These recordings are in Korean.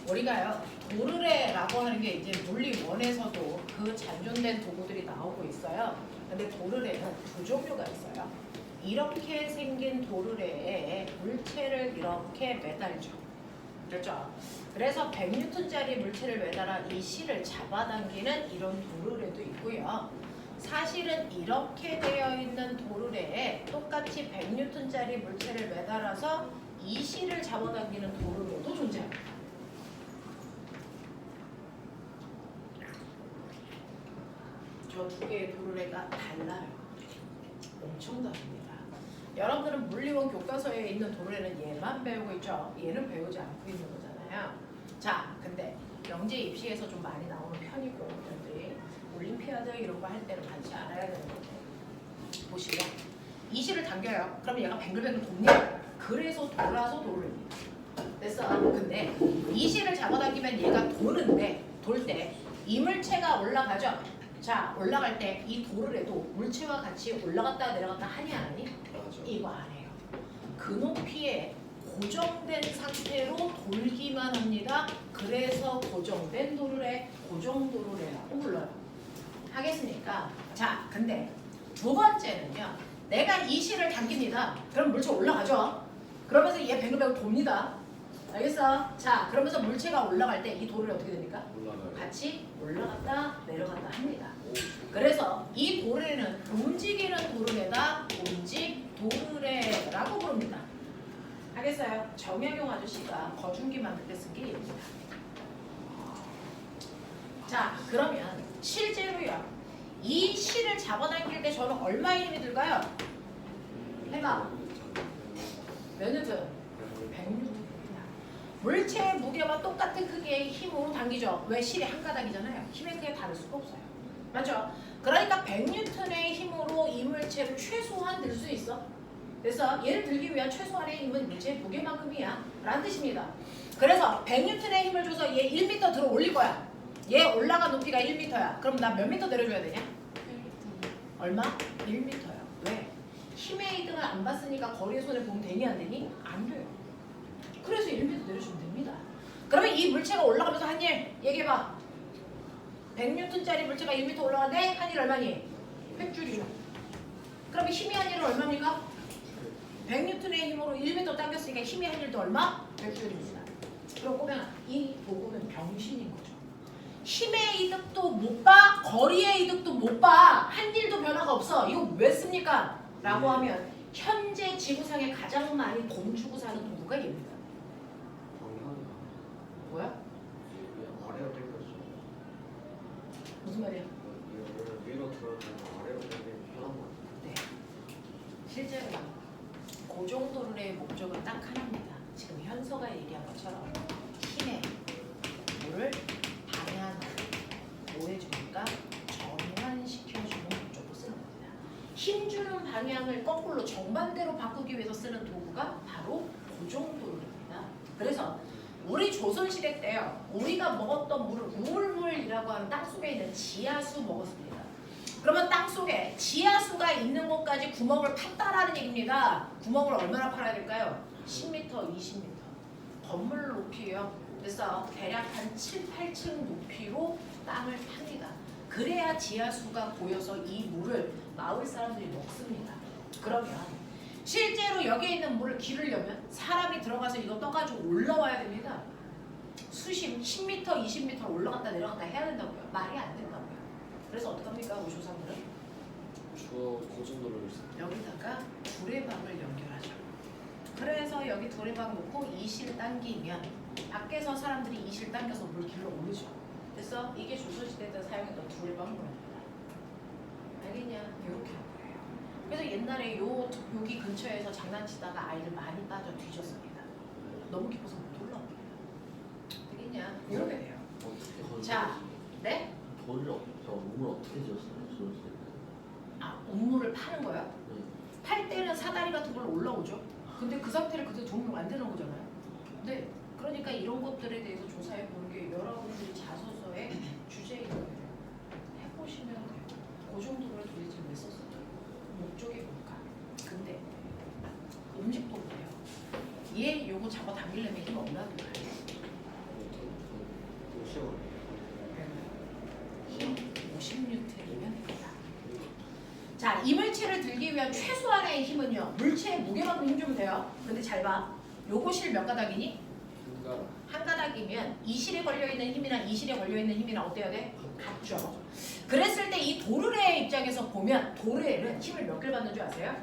우리가요 도르래라고 하는 게 이제 물리원에서도 그 잔존된 도구들이 나오고 있어요. 근데 도르래는 두 종류가 있어요. 이렇게 생긴 도르래에 물체를 이렇게 매달죠. 그렇죠? 그래서 100N짜리 물체를 매달아 이 실을 잡아당기는 이런 도르래도 있고요. 사실은 이렇게 되어 있는 도르래에 똑같이 100N짜리 물체를 매달아서 이 실을 잡아당기는 도르래도 존재합니다. 저 두 개의 도르래가 달라요. 엄청 다릅니다. 여러분들은 물리원 교과서에 있는 도르래는 얘만 배우고 있죠. 얘는 배우지 않고 있는 거잖아요. 자, 근데 영재 입시에서 좀 많이 나오는 편이고 여러분들이 올림피아드 이런 거 할 때는 같이 알아야 되는 건데 보시면 이 실을 당겨요. 그럼 얘가 뱅글뱅글 돕니다. 그래서 돌아서 도르래입니다. 됐어? 근데 이 실을 잡아당기면 얘가 도는데 돌 때 이물체가 올라가죠. 자, 올라갈 때 이 도르래도 물체와 같이 올라갔다 내려갔다 하니 안 하니? 이거 안 해요. 그 높이에 고정된 상태로 돌기만 합니다. 그래서 고정된 도르래, 고정도르래라고 불러요. 하겠습니까? 자, 근데 두 번째는요. 내가 이 실을 당깁니다. 그럼 물체 올라가죠. 그러면서 얘 뱅글뱅글 돕니다. 알겠어? 자, 그러면서 물체가 올라갈 때 이 도르래 어떻게 됩니까? 올라가요. 같이 올라갔다 내려갔다 합니다. 그래서 이 도르래는 움직이는 도르래다 움직 도르래라고 부릅니다. 알겠어요? 정약용 아저씨가 거중기 만들 때 쓴 게 이겁니다. 자, 그러면 실제로요. 이 실을 잡아당길 때 저는 얼마의 힘이 들까요? 해봐. 몇 뉴턴? 100뉴턴입니다. 물체의 무게와 똑같은 크기의 힘으로 당기죠. 왜? 실이 한 가닥이잖아요. 힘의 크기가 다를 수가 없어요. 맞죠? 그러니까 100뉴턴의 힘으로 이 물체를 최소한 들 수 있어. 그래서 얘를 들기 위한 최소한의 힘은 물체의 무게만큼이야 라는 뜻입니다. 그래서 100뉴턴의 힘을 줘서 얘 1m 들어 올릴 거야. 얘 올라간 높이가 1m야. 그럼 나 몇 미터 내려줘야 되냐? 1m. 얼마? 1m야. 왜? 힘의 이득을 안 봤으니까 거리의 손을 보면 되니 안 되니? 안 돼요. 그래서 1m 내려주면 됩니다. 그러면 이 물체가 올라가면서 한 일 얘기해봐. 100뉴턴짜리 물체가 1m 올라가는데 한 일 얼마니? 100줄이죠. 그럼 힘이 한 일은 얼마입니까? 100뉴턴의 힘으로 1m 당겼으니까 힘이 한 일도 얼마? 100줄입니다. 그럼 꼬맹아, 이 도구는 병신인 거죠. 힘의 이득도 못 봐, 거리의 이득도 못 봐, 한 일도 변화가 없어. 이거 왜 씁니까? 라고 하면 현재 지구상에 가장 많이 돈 주고 사는 도구가 얘입니다. 뭐야? 아래로 당겼어. 무슨 말이야? 위로 들어가면 아래로 당기면 편한 거 같아. 네. 실제로 고정도르래의 목적은 딱 하나입니다. 지금 현서가 얘기한 것처럼 힘의 물을 방향을 뭐해주니까 전환시켜주는 목적으로 쓰는 겁니다. 힘주는 방향을 거꾸로 정반대로 바꾸기 위해서 쓰는 도구가 바로 고정도르래입니다. 그래서 우리 조선시대 때요. 우리가 먹었던 물을 우물물이라고 하는 땅속에 있는 지하수 먹었습니다. 그러면 땅속에 지하수가 있는 곳까지 구멍을 팠다라는 얘기입니다. 구멍을 얼마나 팔아야 될까요? 10m, 20m. 건물 높이요. 그래서 대략 한 7, 8층 높이로 땅을 팝니다. 그래야 지하수가 고여서 이 물을 마을 사람들이 먹습니다. 그러면 실제로 여기에 있는 물을 기르려면 사람이 들어가서 이거 떠가지고 올라와야 됩니다. 수심 10m, 20m 올라갔다 내려갔다 해야 된다고요. 말이 안 된다고요. 그래서 어떡합니까? 우리 조상들은? 주어 고정도를 여기다가 두레박을 연결하죠. 그래서 여기 두레박 놓고 이실 당기면 밖에서 사람들이 이실 당겨서 물 길러 오르죠. 그래서 이게 조선시대 때 사용했던 두레박 물입니다. 알겠냐? 이렇게 한 거예요. 그래서 옛날에 여기 근처에서 장난치다가 아이들 많이 빠져 뒤졌습니다. 너무 깊어서 못 올라옵니다. 알겠냐? 이렇게 돼요. 자, 네? 우물 어떻게 지었어요? 조선시대 때? 아, 우물을 파는 거야? 네. 팔 때는 사다리 같은 걸로 올라오죠. 근데 그 상태를 그대로 두면 만드는 거잖아요. 네. 그러니까 이런 것들에 대해서 조사해 보는 게 여러분들이 자소서의 주제인 거예요. 해보시면 돼요. 그 정도로 도대체 왜 썼을까? 목적이 뭘까? 근데 음식도 그래요. 얘 요거 잡아 당기려면 힘 얼마나 들어가요? 쉬워. 힘 50N이면 됩니다. 자, 이물체를 들기 위한 최소한의 힘은요. 물체의 무게만큼 힘 주면 돼요. 근데 잘 봐. 요거 실 몇 가닥이니? 그러니까 한 가닥이면 이 실에 걸려있는 힘이랑 이 실에 걸려있는 힘이랑 어때야 돼? 같죠. 그랬을 때 이 도르래의 입장에서 보면 도르래는 힘을 몇 개를 받는 줄 아세요?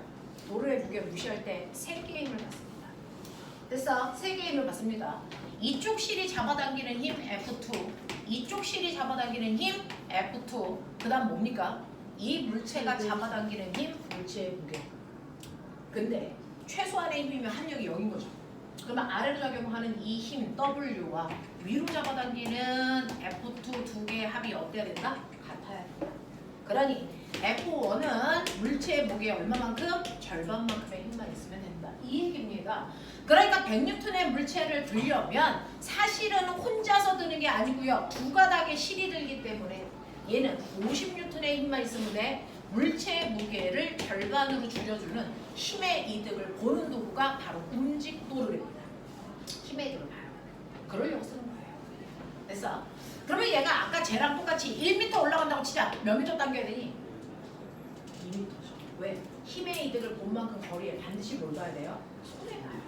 도르래 무게 무시할 때 3개의 힘을 받습니다. 됐어? 3개의 힘을 받습니다. 이쪽 실이 잡아당기는 힘 F2, 이쪽 실이 잡아당기는 힘 F2, 그 다음 뭡니까? 이 물체가 잡아당기는 힘, 물체의 무게. 근데 최소한의 힘이면 합력이 0인 거죠. 그러면 아래로 작용하는 이 힘 W와 위로 잡아당기는 F2 두 개의 합이 어때야 된다? 같아야 된다. 그러니 F1은 물체의 무게 얼마만큼? 절반만큼의 힘만 있으면 된다. 이 얘기입니다. 그러니까 100N의 물체를 들려면 사실은 혼자서 드는 게 아니고요. 두 가닥의 실이 들기 때문에 얘는 50N의 힘만 있으면 돼. 물체의 무게를 절반으로 줄여주는 힘의 이득을 보는 도구가 바로 움직도르래입니다. 힘의 이득을 봐요. 그러려고 쓰는 거예요. 됐어? 그러면 얘가 아까 쟤랑 똑같이 1m 올라간다고 치자. 몇 미터 당겨야 되니? 2m죠. 왜? 힘의 이득을 본 만큼 거리에 반드시 뭘 봐야 돼요? 손에 봐요.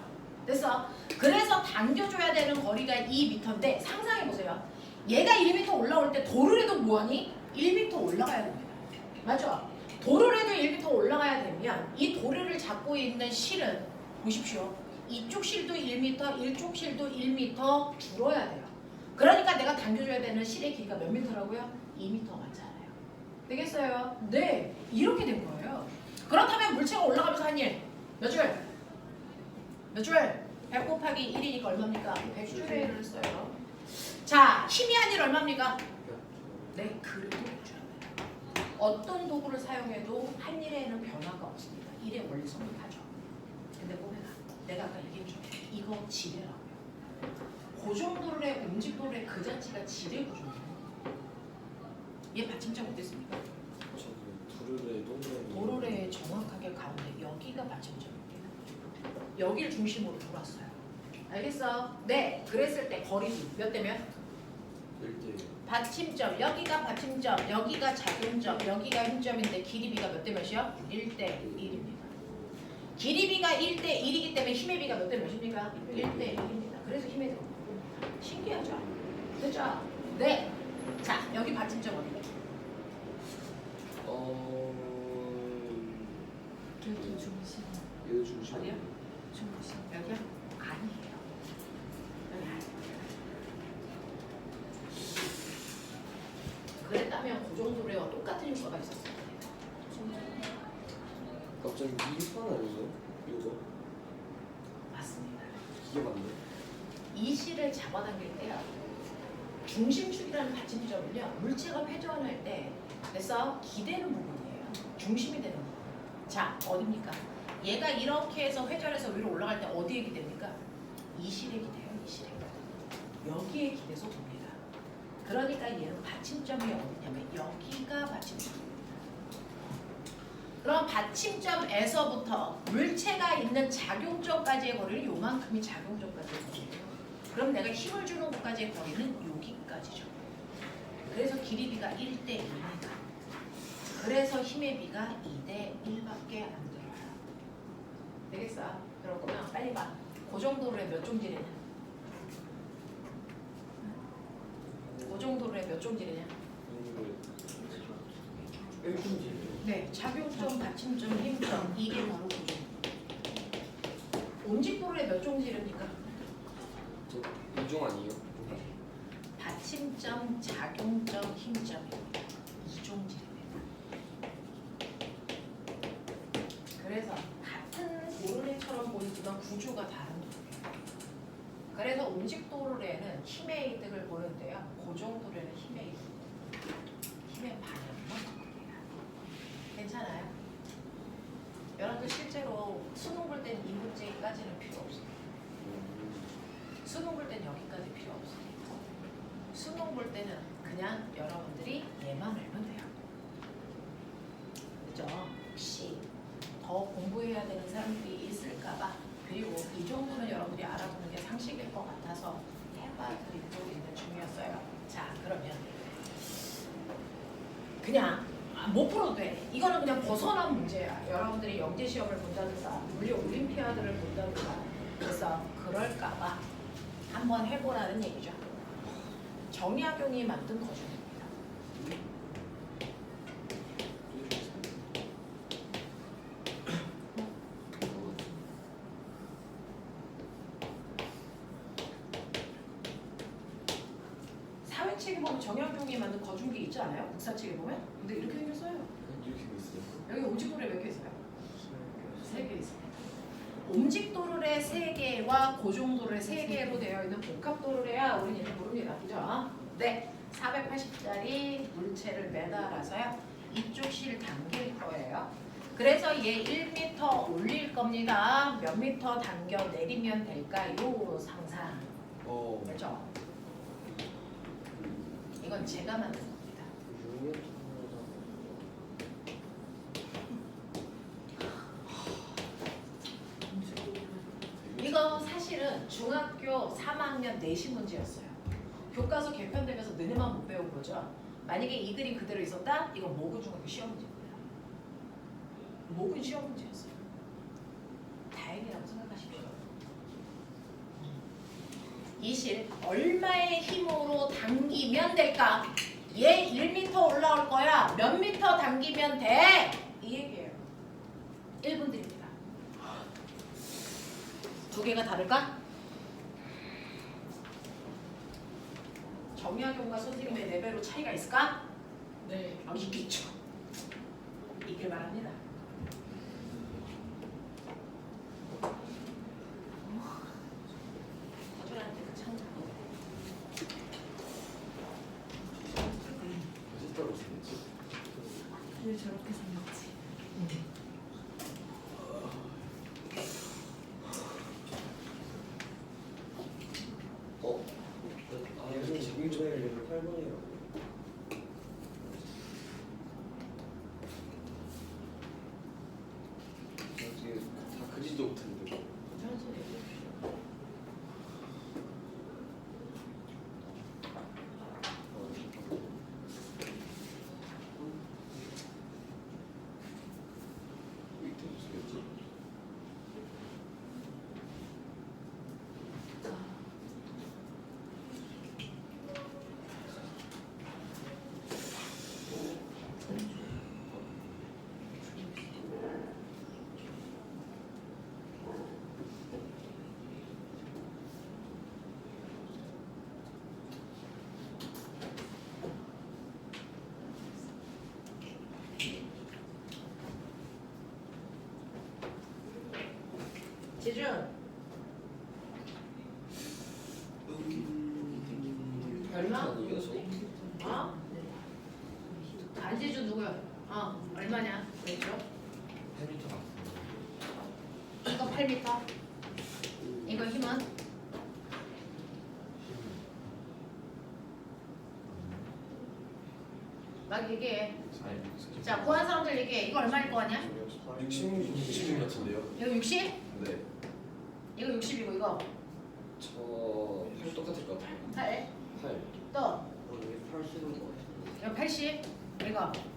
됐어? 그래서 당겨줘야 되는 거리가 2m인데 상상해보세요. 얘가 1m 올라올 때 도르래도 뭐하니? 1m 올라가야 됩니다. 맞죠? 도르래도 1m 올라가야 되면 이 도르를 잡고 있는 실은 보십시오. 이쪽 실도 1m, 이쪽 실도 1m 줄어야 돼요. 그러니까 내가 당겨줘야 되는 실의 길이가 몇 미터라고요? 2m 맞잖아요. 되겠어요? 네, 이렇게 된 거예요. 그렇다면 물체가 올라가면서 한 일, 몇 줄? 몇 줄? 100 곱하기 1이니까 얼마입니까? 100줄의 1을 써요. 자, 힘이 한 일 얼마입니까? 네, 그래도 100줄. 어떤 도구를 사용해도 한 일에는 변화가 없습니다. 일의 원리 성립하죠. 근데 보면 내가 아까 얘기했죠. 이거 지뢰라고요. 고정도르의 움직도르의 그 자체가 지뢰 구조예요. 얘 받침자가 어땠습니까? 도르래 동그라미. 도르래의 정확하게 가운데 여기가 받침자입니다. 여기를 중심으로 돌았어요. 알겠어? 네. 그랬을 때 거리 몇 대면? 1대 받침점, 여기가 받침점, 여기가 작용점, 여기가 힘점인데 길이비가 몇 대 몇이요? 1대 1입니다. 길이비가 1대 1이기 때문에 힘의 비가 몇 대 몇입니까? 1대 1입니다. 그래서 힘의 대 신기하죠? 됐죠? 네. 자, 여기 받침점 어디가? 여기 중심. 얘도 중심. 어디요? 중심. 여기요? 아니에요. 여기 아니에요. 그랬다면 고정도래와 똑같은 효과가 있었을 겁니다. 갑자기 이 하나 이거 맞습니다. 이게 맞네. 이 실을 잡아당길 때요. 중심축이라는 받침점은요. 물체가 회전할 때 됐어? 기대는 부분이에요. 중심이 되는 부분. 자, 어딥니까? 얘가 이렇게 해서 회전해서 위로 올라갈 때 어디에 기대입니까? 이 실에 기대요. 이 실에. 여기에 기대서 돕니다. 그러니까 얘는 받침점이 어디냐면 여기가 받침점입니다. 그럼 받침점에서부터 물체가 있는 작용점까지의 거리는 요만큼이 작용점까지의 거리예요. 그럼 내가 힘을 주는 곳까지의 거리는 여기까지죠. 그래서 길이비가 1대 1입니다. 그래서 힘의 비가 2대 1밖에 안 들어요. 되겠어? 그러면 빨리 봐. 고정도로에 몇 종지래냐? 고정도로에 몇 종지래냐? 1중지. 네, 작용점, 받침점, 힘점 이게 바로 고정. 움직도로에 몇 종지릅니까? 2종 아니에요? 받침점, 작용점, 힘점입니다. 2종지입니다. 그래서 같은 도르래처럼 보이지만 구조가 다른 도르래예요. 그래서 움직도르래는 힘의 이득을 보는데요. 고정도르래는 힘의 이득, 힘의 반영만 보입니다. 괜찮아요? 여러분들 실제로 수능 볼 땐 이 문제까지는 필요 없어요. 수능 볼 땐 여기까지 필요 없어요. 수능 볼 때는 그냥 여러분들이 얘만 알면 돼요. 그죠? 혹시 더 공부해야 되는 사람들이 있을까봐 그리고 이 정도는 여러분들이 알아두는 게 상식일 것 같아서 해요. 빠뜨리고 있는 중이었어요. 자, 그러면 그냥 못 풀어도 돼. 이거는 그냥 벗어난 문제야. 여러분들이 영재 시험을 본다든가 물리 올림피아드를 본다든가 그래서 그럴까봐 한번 해보라는 얘기죠. 정약용이 만든 거중입니다. 사회책에 보면 정약용이 만든 거중기 있지 않아요? 국사책에 보면? 근데 이렇게 생겼어요. 이렇게 있어요. 여기 오직도르에 몇 개 있어요? 3개 있습니다. 옴직도르의 3개와 고종도르의 3개로 되어 있는 복합도르래야 우리는 이제 모릅니다. 그죠? 네. 480짜리 물체를 매달아서요. 이쪽 실 당길 거예요. 그래서 얘 1m 올릴 겁니다. 몇 미터 당겨 내리면 될까요? 상상. 그죠? 이건 제가 만든 겁니다. 이거 사실은 중학교 3학년 내신 문제였어요. 교과서 개편되면서 너네만 못 배운 거죠. 만약에 이 그림 그대로 있었다? 이건 모군 중학교 시험 문제입니다. 모군 시험 문제였어요. 다행이라고 생각하십시오. 이 실 얼마의 힘으로 당기면 될까? 얘 1m 올라올 거야. 몇 미터 당기면 돼? 이 얘기예요. 1분 드립니다. 두 개가 다를까? 정약용과 선생님의 레벨로 차이가 있을까? 네. 있겠죠. 있길 바랍니다. 서준한테 참 어쨌다고 생겼지? 왜 저렇게 생겼지? 무슨 지구조의 이름을 8번이라고. 지금 다 그리지도 못했는데. 천천히 얘기해주시죠. 밑에 무슨겠지? 지준 얼마? 어? 안지준 누구야? 얼마냐? 왼쪽? 8m 이거 8m. 이거 힘은? 막 얘기해. 자, 구한 사람들 얘기해. 이거 얼마일 거 아니야? 60 같은데요? 이거 60? 네. 이거 60이고 이거 저8 똑같을 것 같아요. 8. 8. 또 이게 80인 거 이거 80. 이거 같아요.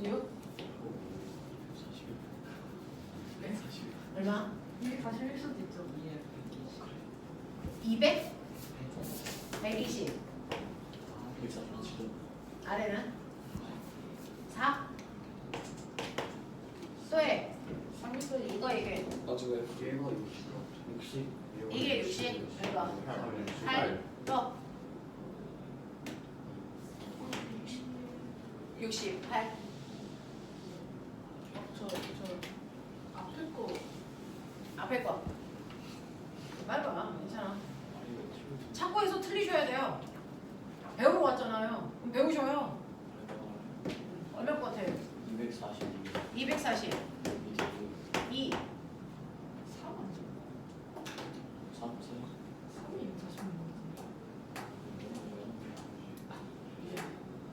6. 네? 얼마? 241 수도 있죠. 200? 120. 지금 아래는? 4? 또 해. 이거 이게 지금 얘가 60. 이게 60. 이거 8. 또 68. 저 앞에 거. 앞에 거. 빨리 봐. 괜찮아. 참고해서 틀리셔야 돼요. 배우러 왔잖아요. 그럼 배우셔요. 얼마 것 같아요? 240. 240. 2. 3.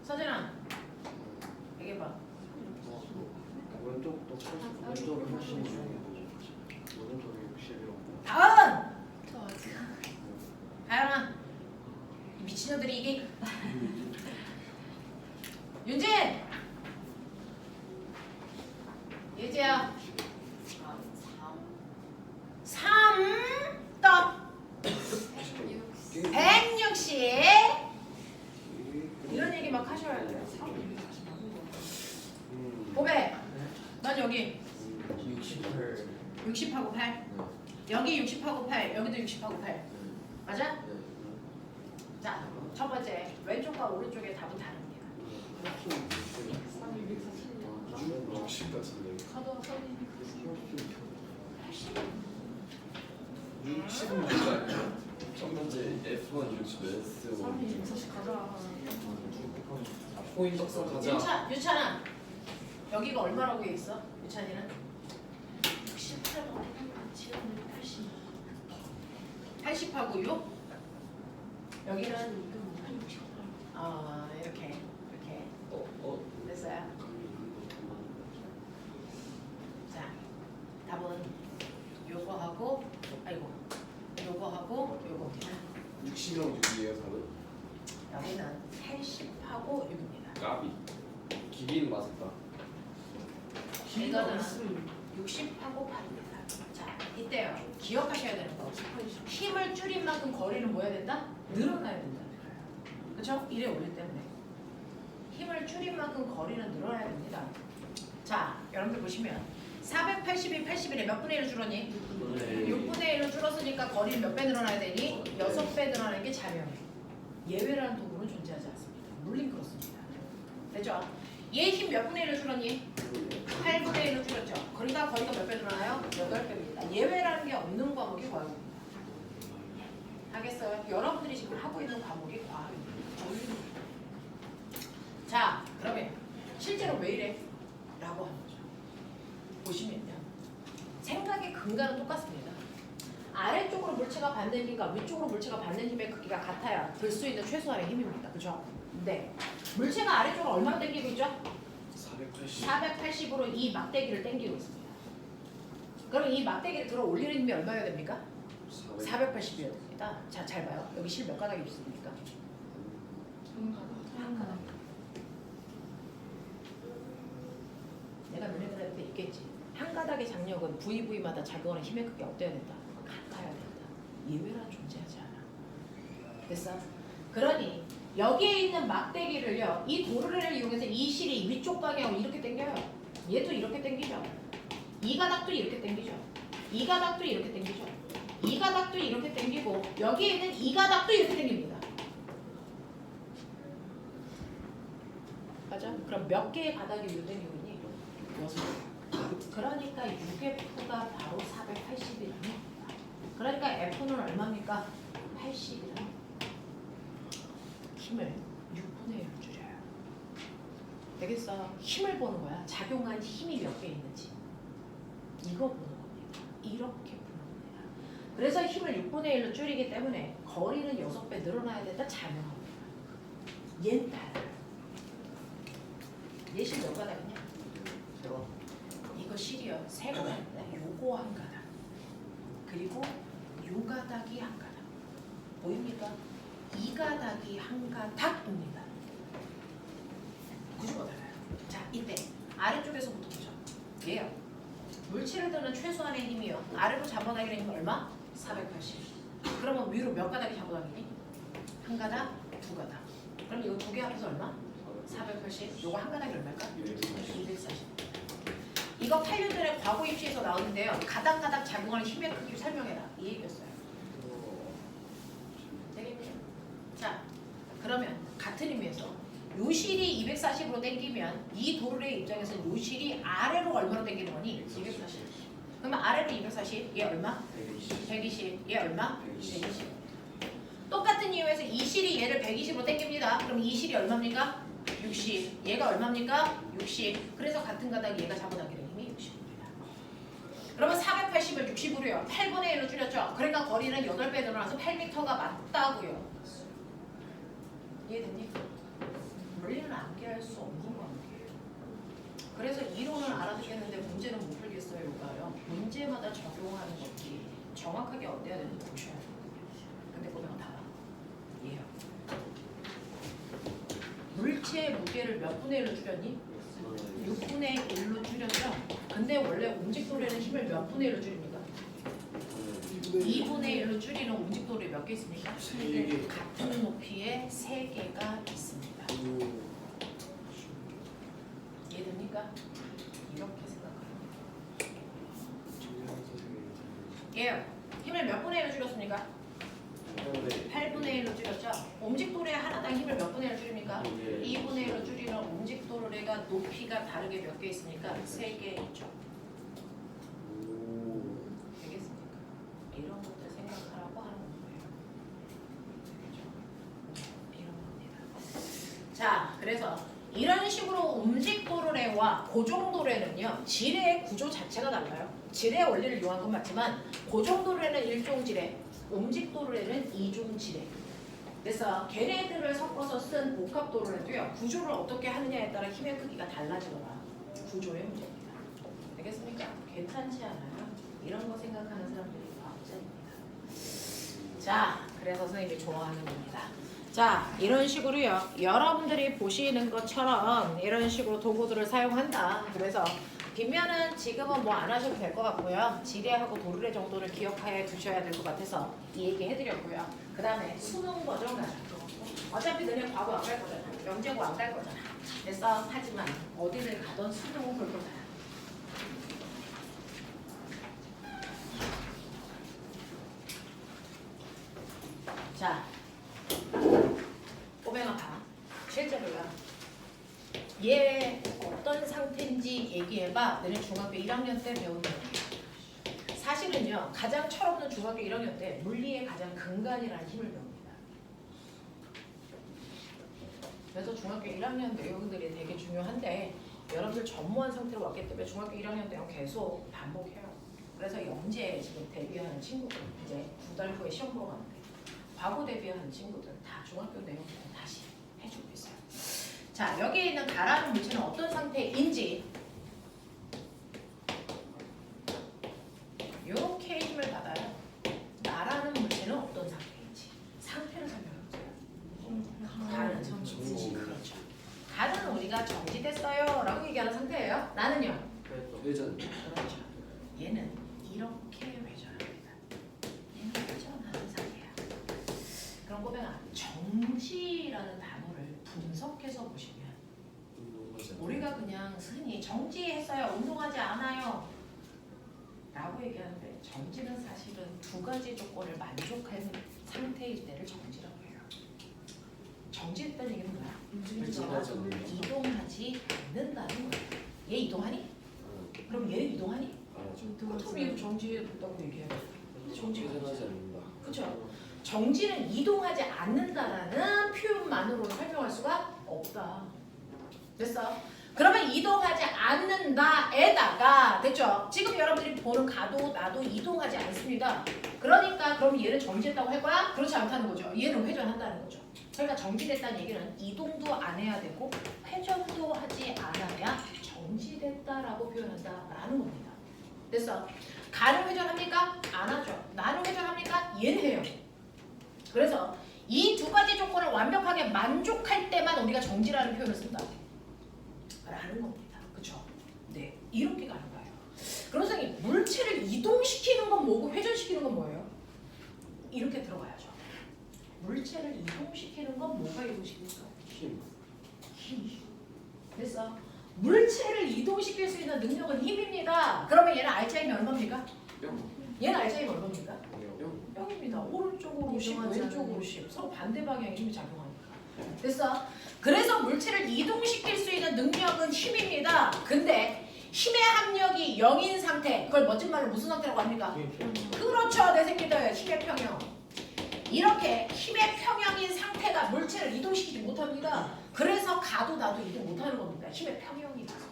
서진아. 얘기해봐. 왼쪽도 80. 왼쪽은 훨씬 중요해요. 오른쪽이 60. 얼마야? 3 더 160 이런 얘기 막 하셔야 돼요. 보배 넌 여기 68. 60하고 8 여기 60하고 8 여기도 60하고 8 맞아? 자, 첫 번째 왼쪽과 오른쪽의 답은 다릅니다. 60 같은데. 가도 선이 60은 뭔가 아니야? 첫 번째 F1 60 S1 선이 240 가자. 포인덕서 가자. 유찬아 여기가 얼마라고 돼 있어? 유찬이는 68하고 80 80하고 6 여기는 이렇게 됐어요. 자, 답은 요거하고 요거하고 요거 60이랑 6이에요 답은? 여기는 80하고 6입니다. 까비. 기기는 맞았다. 이거는 60하고 8입니다. 자, 이때요. 기억하셔야 되는 거. 힘을 줄인 만큼 거리는 뭐 해야 된다? 늘어나야 된다는 거예요. 그렇죠? 이래 올릴 때문에. 힘을 줄인 만큼 거리는 늘어나야 됩니다. 자, 여러분들 보시면 480이 81에 몇 분의 1로 줄었니? 6분의 1로 줄었으니까 거리는 몇 배 늘어나야 되니? 6배 늘어나는 게 자명해. 예외라는 도구는 존재하지 않습니다. 물론 그렇습니다. 됐죠? 얘 힘 몇 분의 1로 줄었니? 8분의 1로 줄었죠. 그러니까 거리가 몇 배 늘어나요? 8배입니다. 예외라는 게 없는 과목이 과학입니다. 하겠어요? 여러분들이 지금 하고 있는 과목이 과학입니다. 자, 그러면 실제로 왜 이래? 라고 하는 거죠. 보시면요. 생각의 근간은 똑같습니다. 아래쪽으로 물체가 받는 힘과 위쪽으로 물체가 받는 힘의 크기가 같아야 들 수 있는 최소한의 힘입니다. 그죠? 근데 물체가 아래쪽으로 얼마나 당기고 있죠? 480. 480으로 이 막대기를 당기고 있습니다. 그럼 이 막대기를 들어 올리는 힘이 얼마여야 됩니까? 480이어야 됩니다. 자, 잘 봐요. 여기 실 몇 가닥이 있습니까? 한 가닥. 내가 너네들한테 있겠지. 한 가닥의 장력은 부위마다 작용하는 힘의 크기가 어때야 된다? 같아야 된다. 예외란 존재하지 않아. 됐어? 그러니 여기에 있는 막대기를요, 이 도르래를 이용해서 이 실이 위쪽 방향으로 이렇게 당겨요. 얘도 이렇게 당기죠. 이 가닥도 이렇게 당기죠. 이 가닥도 이렇게 당기죠. 이 가닥도 이렇게 당기고 여기에 있는 이 가닥도 이렇게 당깁니다. 맞아? 그럼 몇 개의 가닥이 유동이 있니? 6개. 그러니까 6F가 바로 480이라는 겁니다. 그러니까 F는 얼마입니까? 80이라는 힘을 6분의 1로 줄여요. 되겠어? 힘을 보는 거야. 작용한 힘이 몇 개 있는지. 이거 보는 겁니다. 이렇게 보는 겁니다. 그래서 힘을 6분의 1로 줄이기 때문에 거리는 6배 늘어나야 된다. 자명합니다. 얘는 달라요. 얘 실 몇 가닥이냐? 이거 실이요. 3가닥입니다. 요거 한 가닥. 그리고 요 가닥이 한 가닥. 보입니까? 이 가닥이 한 가닥입니다. 구조가 달라요. 자, 이때 아래쪽에서부터 보죠. 얘요. 물체를 드는 최소한의 힘이요. 아래로 잡아당기는 힘은 얼마? 480. 그러면 위로 몇 가닥이 잡아당기니? 한 가닥, 두 가닥. 그럼 이거 두 개 합해서 얼마? 480. 요거 한 가닥이 얼마일까? 240. 이거 8년 전에 과거 입시에서 나오는데요. 가닥가닥 작용하는 힘의 크기를 설명해라. 이 얘기였어요. 되겠네요. 자, 그러면 같은 의미에서 요 실이 240으로 당기면 이 도르의 입장에서는 요 실이 아래로 얼마로 당기는 거니? 240. 그러면 아래로 240, 얘 얼마? 120. 얘 얼마? 120. 똑같은 이유에서 이 실이 얘를 120으로 당깁니다. 그럼 이 실이 얼마입니까? 60. 얘가 얼마입니까? 60. 그래서 같은 가닥이 얘가 잡아당기는 힘이 60입니다. 그러면 480을 60으로요. 8분의 1로 줄였죠. 그러니까 거리는 8배 늘어나서 8m가 맞다고요. 이해됐니? 물리는 암기할 수 없는 관계예요. 그래서 이론을 알아듣겠는데 문제는 못 풀겠어요가요. 문제마다 적용하는 것이 정확하게 어때야 되는지 보셔야 되거든요. 근데 보면 다 얘요. 물체의 무게를 몇 분의 1로 줄였니? 6분의 1로 줄였죠. 근데 원래 움직도래는 힘을 몇 분의 1로 줄입니까? 2분의 1로 줄이는 움직도래 몇 개 있습니까? 같은 높이에 3개가 있습니다. 이해됩니까? 이렇게 생각하면 예, 힘을 몇 분의 1로 줄였습니까? 8분의 1로 줄였죠? 움직도래 하나당 힘을 몇 분의 1로 줄입니까? 2분의 1로 줄이는 움직도래가 높이가 다르게 몇 개 있습니까? 3개 있죠. 되겠습니까? 이런 것들 생각하라고 하는 거예요. 이런 겁니다. 자, 그래서 이런 식으로 움직도래와 고정도래는요, 지뢰의 구조 자체가 달라요. 지뢰의 원리를 이용한 건 맞지만 고정도래는 1종 지뢰, 움직도래는 2종 지뢰. 그래서 걔네들을 섞어서 쓴 복합도래도요, 구조를 어떻게 하느냐에 따라 힘의 크기가 달라지거나 구조의 문제입니다. 알겠습니까? 괜찮지 않아요? 이런 거 생각하는 사람들이 과학자입니다. 자, 그래서 선생님이 좋아하는 겁니다. 자, 이런 식으로요, 여러분들이 보시는 것처럼 이런 식으로 도구들을 사용한다. 그래서 뒷면은 지금은 뭐 안 하셔도 될 것 같고요. 지뢰하고 도르래 정도를 기억하여 두셔야 될 것 같아서 이 얘기 해드렸고요. 그 다음에 수능 버전 가자. 어차피 너네 과거 안 갈 거잖아. 영재고 안 갈 거잖아. 그래서 하지만 어디를 가던 수능은 볼 거잖아. 자, 꼬맹아 봐. 실제로요. 얘 어떤 상태인지 얘기해봐. 너네 중학교 1학년 때 배운 거예요. 사실은요, 가장 철없는 중학교 1학년 때 물리의 가장 근간이라는 힘을 배웁니다. 그래서 중학교 1학년 내용들이 되게 중요한데 여러분들 전무한 상태로 왔기 때문에 중학교 1학년 때는 계속 반복해요. 그래서 영재 지금 데뷔하는 친구들 이제 2달 후에 시험 보러 가는데 과거 데뷔하는 친구들 다 중학교 내용들 다시 해주고 있어요. 자, 여기 있는 가라는 물체는 어떤 상태인지 이렇게 힘을 받아요. 나라는 물체는 어떤 상태인지 상태를 설명해보세요. 가는 정지. 그렇죠. 가는 우리가 정지됐어요 라고 얘기하는 상태예요. 나는요? 회전. 그렇죠. 얘는 이렇게 회전합니다. 얘는 회전하는 상태야. 그럼 꼬맹아, 정지라는 단어를 분석해서 보시면 우리가 그냥 흔히 정지했어요, 운동하지 않아요 라고 얘기하는데 정지는 사실은 2가지 조건을 만족하는 상태일 때를 정지라고 해요. 정지했다는 얘기는 뭐야? 물체가 이동하지 않는다는 거야. 얘 이동하니? 그럼 얘는 이동하니? 그럼 얘도 정지했다고 얘기해요. 정지가 회전하지 않는다. 그렇죠. 정지는 이동하지 않는다라는 표현만으로 설명할 수가 없다. 됐어? 그러면 이동하지 않는다에다가 됐죠? 지금 여러분들이 보는 가도 나도 이동하지 않습니다. 그러니까 그럼 얘는 정지했다고 할 거야? 그렇지 않다는 거죠. 얘는 회전한다는 거죠. 그러니까 정지됐다는 얘기는 이동도 안 해야 되고 회전도 하지 않아야 정지됐다라고 표현한다라는 겁니다. 됐어? 가는 회전합니까? 안 하죠. 나는 회전합니까? 얘는 해요. 그래서 이 2가지 조건을 완벽하게 만족할 때만 우리가 정지라는 표현을 쓴다 라는 겁니다. 그쵸? 네, 이렇게 가는 거예요. 그럼 선생님, 물체를 이동시키는 건 뭐고 회전시키는 건 뭐예요? 이렇게 들어가야죠. 물체를 이동시키는 건 뭐가 이동시킵니까? 힘. 힘. 됐어? 물체를 이동시킬 수 있는 능력은 힘입니다. 그러면 얘는 알짜임이 얼마입니까? 0. 얘는 알짜임이 얼마입니까? 0. 0입니다. 오른쪽으로 10, 이동하지 왼쪽으로 않는 10. 서로 반대 방향의 힘이 작용하니까. 됐어? 그래서 물체를 이동시킬 수 있는 능력은 힘입니다. 근데 힘의 합력이 0인 상태, 그걸 멋진 말로 무슨 상태라고 합니까? 그렇죠, 내 새끼들. 힘의 평형. 이렇게 힘의 평형인 상태가 물체를 이동시키지 못합니다. 그래서 가도 나도 이동 못하는 겁니다. 힘의 평형이라서.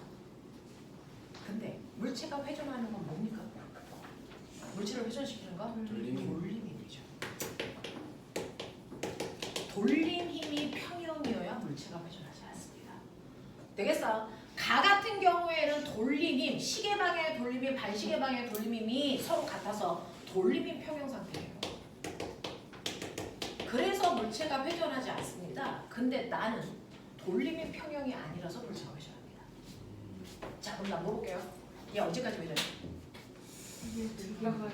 근데 물체가 회전하는 건 뭡니까? 물체를 회전시키는 거? 돌림힘이죠. 돌림 힘이 평형이어야 물체가 회전하지 않습니다. 되겠어? 가 같은 경우에는 돌림 힘, 시계 방향의 돌림 힘, 반시계 방향의 돌림 힘이 서로 같아서 돌림 힘 평형 상태예요. 그래서 물체가 회전하지 않습니다. 근데 나는 돌림 힘 평형이 아니라서 물체가 회전합니다. 자, 그럼 나 물어볼게요. 얘 언제까지 회전해?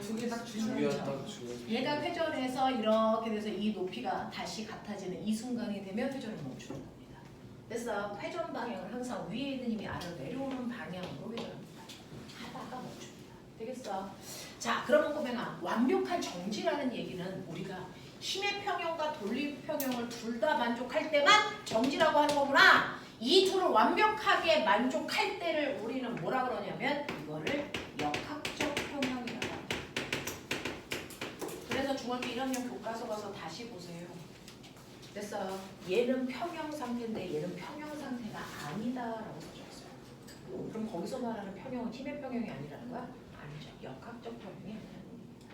두개딱 중요한 딱 중요한. 얘가 회전해서 이렇게 돼서 이 높이가 다시 같아지는 이 순간이 되면 회전을 멈추는 겁니다. 그래서 회전 방향을 항상 위에 있는 힘이 아래로 내려오는 방향으로 회전합니다. 하다가 멈춥니다. 되겠어? 자, 그러면 꼬맹아, 완벽한 정지라는 얘기는 우리가 힘의 평형과 돌림 평형을 둘 다 만족할 때만 정지라고 하는 거구나. 이 둘을 완벽하게 만족할 때를 우리는 뭐라 그러냐면 이거를 역학적 평형이라고 합니다. 그래서 중학교 1학년 교과서 가서 다시 보세요. 됐어요. 얘는 평형 상태인데 얘는 평형 상태가 아니다라고 써줬어요. 그럼 거기서 말하는 평형은 힘의 평형이 아니라는 거야? 아니죠. 역학적 평형이 아니라는 겁니다.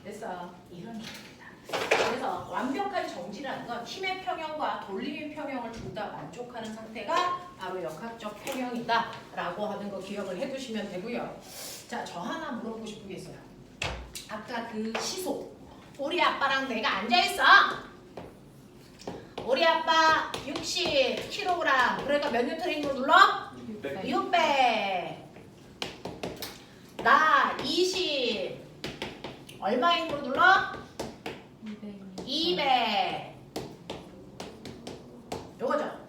됐어. 이런 얘기입니다. 그래서 완벽한 정지라는 건 힘의 평형과 돌림의 평형을 둘 다 만족하는 상태가 바로 역학적 평형이다라고 하는 거 기억을 해두시면 되고요. 자, 저 하나 물어보고 싶은 게 있어요. 아까 그 시소. 우리 아빠랑 내가 앉아있어. 우리 아빠 60kg. 그러니까 몇 뉴턴의 힘으로 눌러? 600. 나 20. 얼마의 힘으로 눌러? 200. 요거죠.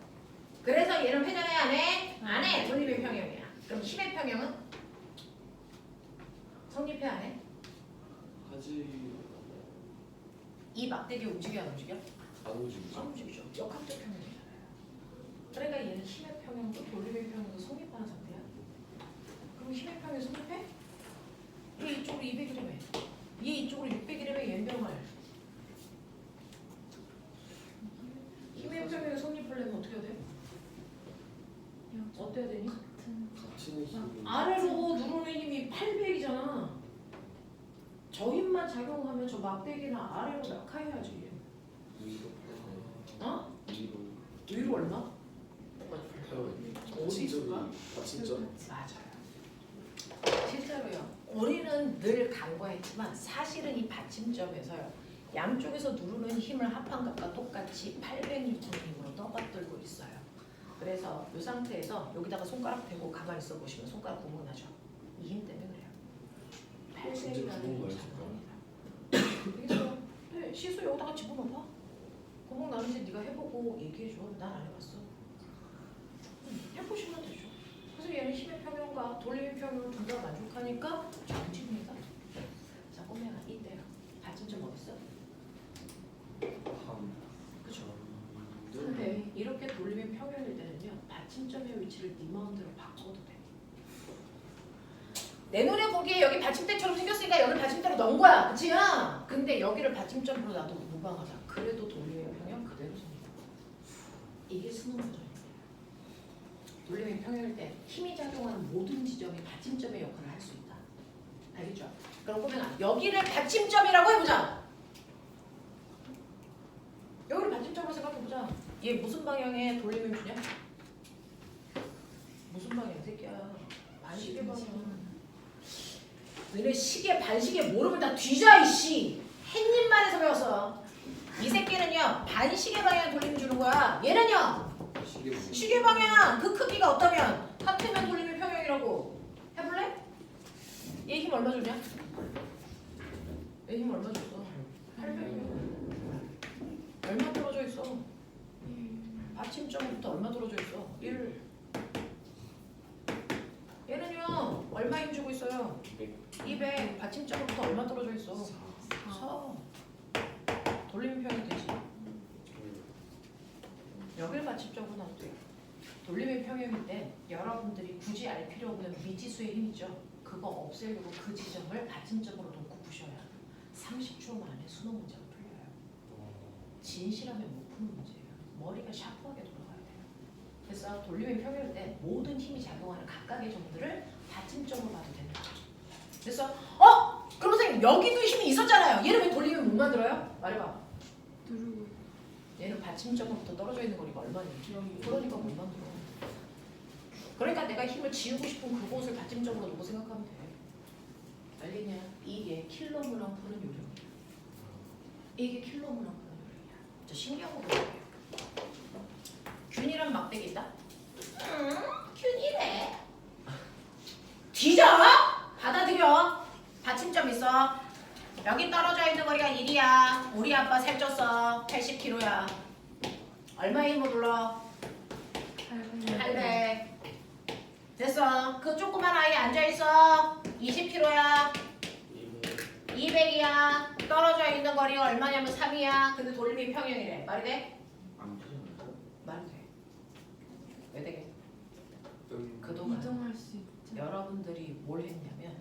그래서 얘는 회전해 안 해? 안 해. 돌림의 평형이야. 그럼 힘의 평형은? 성립해 안 해? 하지. 이 막대기 움직여 안 움직여? 안 움직이죠. 안 움직이죠. 역학적 평형이잖아요. 그러니까 얘는 힘의 평형도 돌림의 평형도 성립하는 상태야. 그럼 힘의 평형 성립해? 얘 이쪽으로 200이라며. 얘 이쪽으로 600이라며. 얘병을 힘의 평형이 성립하려면 어떻게 해야 돼? 어떻게 해야 되니? 같은 힘이. 아래로 누르는 힘이 800이잖아. 저 힘만 작용하면 저 막대기는 아래로 낙하해야지. 위로. 어? 위로. 위로 얼마? 어디 있을까? 받침점. 맞아요. 실제로요. 우리는 늘 간과했지만 사실은 이 받침점에서요. 양쪽에서 누르는 힘을 합한값과 똑같이 800N 힘으로 떠받들고 있어요. 그래서 이 상태에서 여기다가 손가락 대고 가만히 있어 보시면 손가락 구멍 나죠. 이 힘 때문에 그래요. 진짜 800이라는 구멍 힘이 나요, 작용합니다. 되겠어요? 네, 시소 여기다가 집어넣어봐. 구멍 나는지 네가 해보고 얘기해줘. 난 안 해봤어. 해보시면 되죠. 그래서 얘는 힘의 평형과 돌림의 평형을 둘 다 만족하니까 정지입니다. 자, 꼬매가 이때요. 받침점 어디 있어? 그죠? 근데 이렇게 돌림의 평형일 때는요, 받침점의 위치를 네 마음대로 바꿔도 돼. 내 눈에 보기에 여기 받침대처럼 생겼으니까 여기를 받침대로 넣은 거야, 그치? 근데 여기를 받침점으로 놔도 무방하다. 그래도 돌림의 평형 그대로 생겨. 이게 수능 버전입니다. 돌림의 평형일 때 힘이 작용하는 모든 지점이 받침점의 역할을 할 수 있다. 알겠죠? 그럼 꼬맹아, 여기를 받침점이라고 해보자. 여기를 받침점으로 생각해보자. 얘 무슨 방향에 돌림을 주냐? 무슨 방향 새끼야? 반시계 방향. 너네 시계 반시계 모르면 다 뒤져 이씨. 햇님만 해서 배웠어. 이 새끼는요 반시계 방향 돌림 주는 거야. 얘는요 시계 방향 그 크기가 어떠면 같으면 돌림의 평형이라고. 해볼래? 얘 힘 얼마 주냐? 얘 힘 얼마 줬어? 800이야. 얼마 떨어져 있어? 받침점부터 얼마 떨어져 있어? 1. 얘는요 얼마 힘 주고 있어요? 200. 받침점부터 얼마 떨어져 있어? 4. 돌림의 평이 되지. 여길 받침점으로 놔도 돼요. 돌림의 평형일 때 여러분들이 굳이 알 필요 없는 미지수의 힘이죠. 그거 없애려고 그 지점을 받침점으로 놓고 푸셔야 30초 만에 수능 문제가 풀려요. 진실하면 못 푸는 문제예요. 머리가 샤프하게 돌아가야 돼요. 그래서 돌림의 평형일 때 모든 힘이 작용하는 각각의 점들을 받침점으로 봐도 되는 거죠. 그래서 그럼 선생님 여기도 힘이 있었잖아요. 얘는 왜 돌리면 못 만들어요? 말해봐. 누르고 얘는 받침점부터 떨어져 있는 거리가 얼마니? 그러니까 못 만들어. 그러니까 내가 힘을 지우고 싶은 그곳을 받침점으로 놓고 생각하면 돼. 알겠냐? 이게 킬로문항 푸는 요령이야. 이게 킬로문항 푸는 요령이야. 저 신경으로 볼게요. 균이란 막대기 있다? 균이래. 뒤져? 받아들여. 받침점 있어. 여기 떨어져 있는 거리가 1이야. 우리 아빠 살쪘어. 80kg야. 얼마의 힘을 불러? 800. 됐어. 그 조그만 아이 앉아있어. 20kg야. 200이야. 떨어져 있는 거리가 얼마냐면 3이야. 근데 돌림이 평행이래. 말이 돼? 안 되잖아요. 말이 돼. 왜 되게? 여기 그동안 이동할 수 있죠. 여러분들이 뭘 했냐면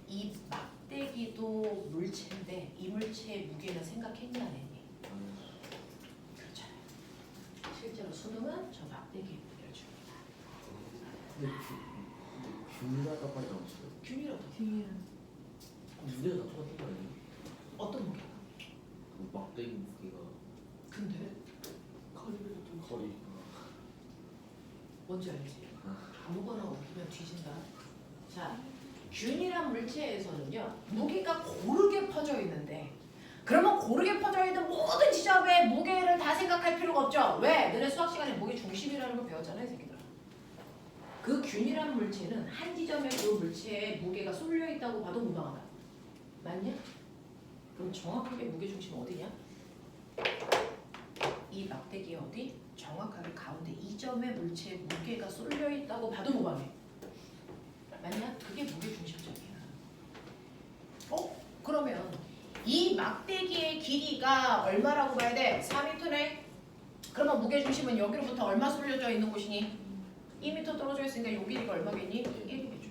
이 막대기도 물체인데 이 물체의 무게는 생각했냐 안 했니? 그렇잖아요. 실제로 수능은 저 막대기의 무게를 줍니다. 근데 균일하다 빨리 나왔어요. 균일하다. 뒤에는 무게가 다 똑같은 거 아니에요? 어떤 무게가? 그 막대기 무게가 근데 거리를 좀 거리. 뭔지 알지? 아무거나 웃기면 뒤진다. 자, 균일한 물체에서는요 무게가 고르게 퍼져 있는데 그러면 고르게 퍼져 있는 모든 지점의 무게를 다 생각할 필요가 없죠. 왜? 너네 수학 시간에 무게 중심이라는 걸 배웠잖아요, 이 새끼들아. 그 균일한 물체는 한 지점의 그 물체에 무게가 쏠려 있다고 봐도 무방하다. 맞냐? 그럼 정확하게 무게 중심 어디냐? 이 막대기 어디? 정확하게 가운데 이 점의 물체에 무게가 쏠려 있다고 봐도 무방해. 맞냐? 그게 무게 중심점이야. 그러면 이 막대기의 길이가 얼마라고 봐야 돼? 4m네. 그러면 무게 중심은 여기로부터 얼마 쏠려져 있는 곳이니? 2m 떨어져 있으니까 이 길이가 얼마겠니? 1이겠죠.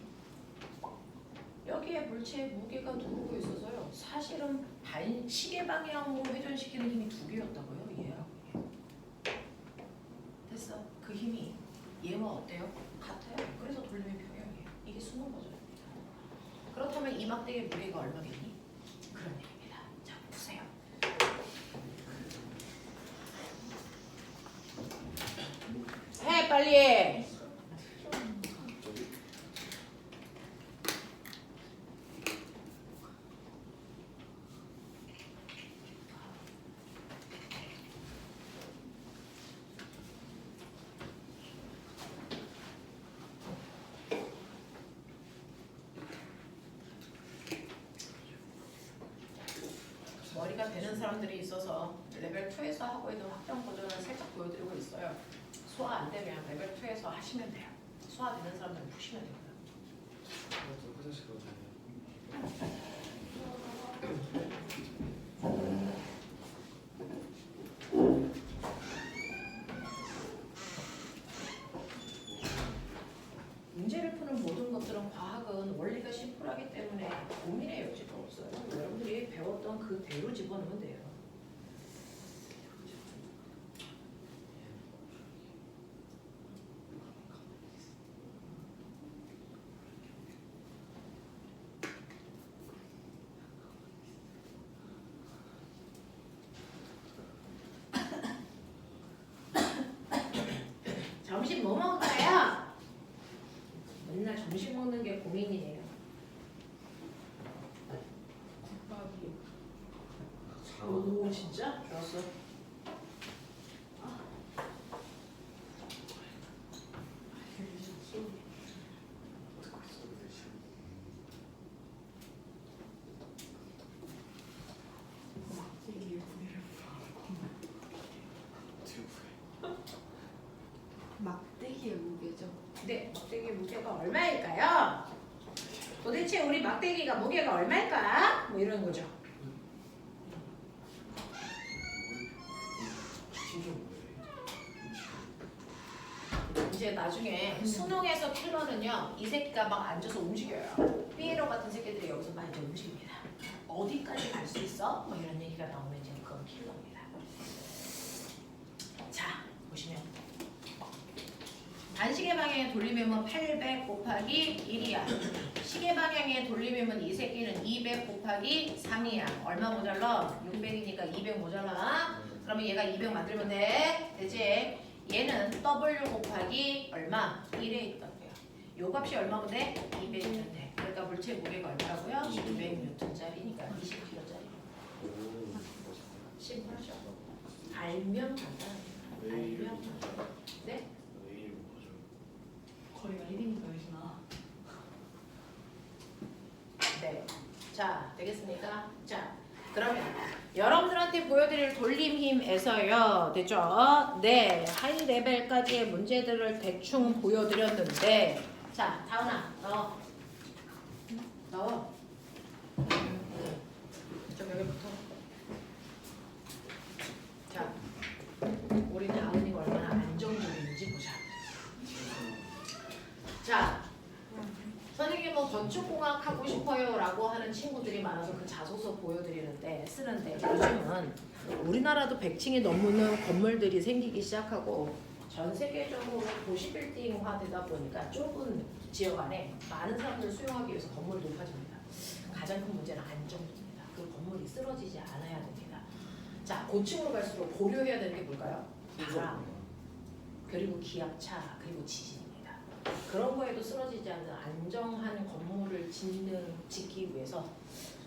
여기에 물체의 무게가 두르고 있어서요. 사실은 시계 방향으로 회전시키는 힘이 2개였다고요. 얘하고 얘. 됐어. 그 힘이 얘와 어때요? 같아요. 그래서 돌림의 평형이에요. 이게 수능 버전입니다. 그렇다면 이 막대기의 무게가 얼마겠니? 그런 얘기입니다. 자, 푸세요. 해 빨리. 머리가 되는 사람들이 있어서 레벨 2에서 하고 있는 확정 버전을 살짝 보여드리고 있어요. 소화 안 되면 레벨 2에서 하시면 돼요. 소화 되는 사람들은 푸시면 됩니다. 저 화장실 가서 문제를 푸는 모든 것들은 과학은 원리가 심플하기 때문에 고민의 여지가 없어요. 여러분들이 배웠던 그대로 집어넣으면 돼요. 점심 뭐 먹을까요? 맨날 점심 먹는 게 고민이에요. 국밥이 오 진짜? 좋았어. 막대기의 무게를 막대기의 무게죠. 네, 막대기 무게가 얼마일까요? 도대체 우리 막대기가 무게가 얼마일까? 뭐 이런 거죠. 이제 나중에 수능에서 킬러는요, 이 새끼가 막 앉아서 움직여요. 삐에로 같은 새끼들이 여기서 막 이제 움직입니다. 어디까지 갈 수 있어? 뭐 이런 얘기가 나오면 이제 그건 킬러입니다. 자, 보시면 반시계 방향의 돌림음은 800 곱하기 1이야. 시계 방향의 돌림음은 이 새끼는 200 곱하기 3이야. 얼마 모자라? 600이니까 200 모자라. 그러면 얘가 200 만들면 돼. 되지? 얘는 W 곱하기 얼마? 1에 있다고요. 요 값이 얼마면 돼? 200이면 돼. 그러니까 물체 무게가 얼마라고요? 200N짜리니까 20kg짜리. 심플하죠? 알면 간단합니다. 알면 간단합니다. 네? 거리가 1이니까 여기나 네. 자, 되겠습니까? 자, 그러면 여러분들한테 보여드릴 돌림힘에서요. 됐죠? 네. 하이 레벨까지의 문제들을 대충 보여드렸는데 자, 다은아, 넣어. 좀 여기부터. 자, 우리 다은이가 얼마나 안정적인지 보자. 자, 선생님은 건축공학 하고 싶어요 라고 하는 친구들이 많아서 그 자소서 보여드리는데 쓰는데 요즘은 우리나라도 100층이 넘는 건물들이 생기기 시작하고 전 세계적으로 도시 빌딩화 되다 보니까 좁은 지역 안에 많은 사람들을 수용하기 위해서 건물이 높아집니다. 가장 큰 문제는 안정입니다. 그 건물이 쓰러지지 않아야 됩니다. 자, 고층으로 갈수록 고려해야 되는 게 뭘까요? 바람, 그리고 기압차, 그리고 지진입니다. 그런 거에도 쓰러지지 않는 안정한 건물을 짓기 위해서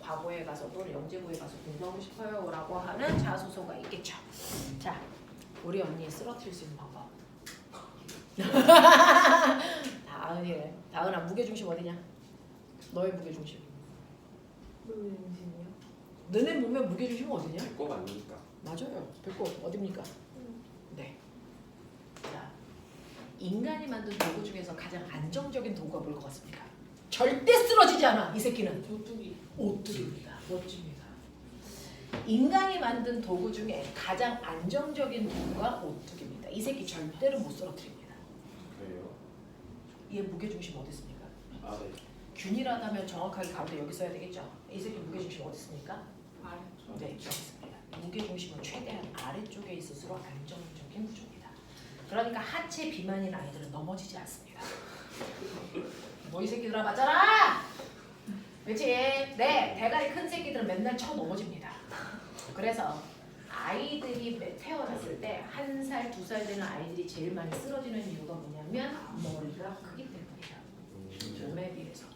과거에 가서 또는 영재고에 가서 공부하고 싶어요 라고 하는 자소서가 있겠죠. 자, 우리 언니 쓰러뜨릴 수 있는 방법. 다은이래. 다은아, 무게중심 어디냐? 너의 무게중심. 무게중심이요? 너네 몸의 무게중심은 어디냐? 배꼽 아닙니까? 맞아요. 배꼽 어딥니까? 네. 자, 인간이 만든 도구 중에서 가장 안정적인 도구가 뭘 것 같습니까? 절대 쓰러지지 않아. 이 새끼는 오뚜기. 오뚜기입니다. 멋집니다. 인간이 만든 도구 중에 가장 안정적인 도구가 오뚜기입니다. 이 새끼 절대로 못 쓰러뜨립니다. 그래요? 얘 무게중심 어디 있습니까? 아 네. 균일하다면 정확하게 가운데 여기 써야 되겠죠? 이 새끼 무게중심 어디 있습니까? 아래. 네, 여기 있습니다. 무게중심은 최대한 아래쪽에 있을수록 안정적인 구조입니다. 그러니까 하체 비만인 아이들은 넘어지지 않습니다. 뭐 이 새끼들아 맞잖아! 그렇지? 네, 대가리 큰 새끼들은 맨날 쳐 넘어집니다. 그래서 아이들이 태어났을 때 1살, 2살 되는 아이들이 제일 많이 쓰러지는 이유가 뭐냐면 머리가 크기 때문이에요. 몸에 비해서.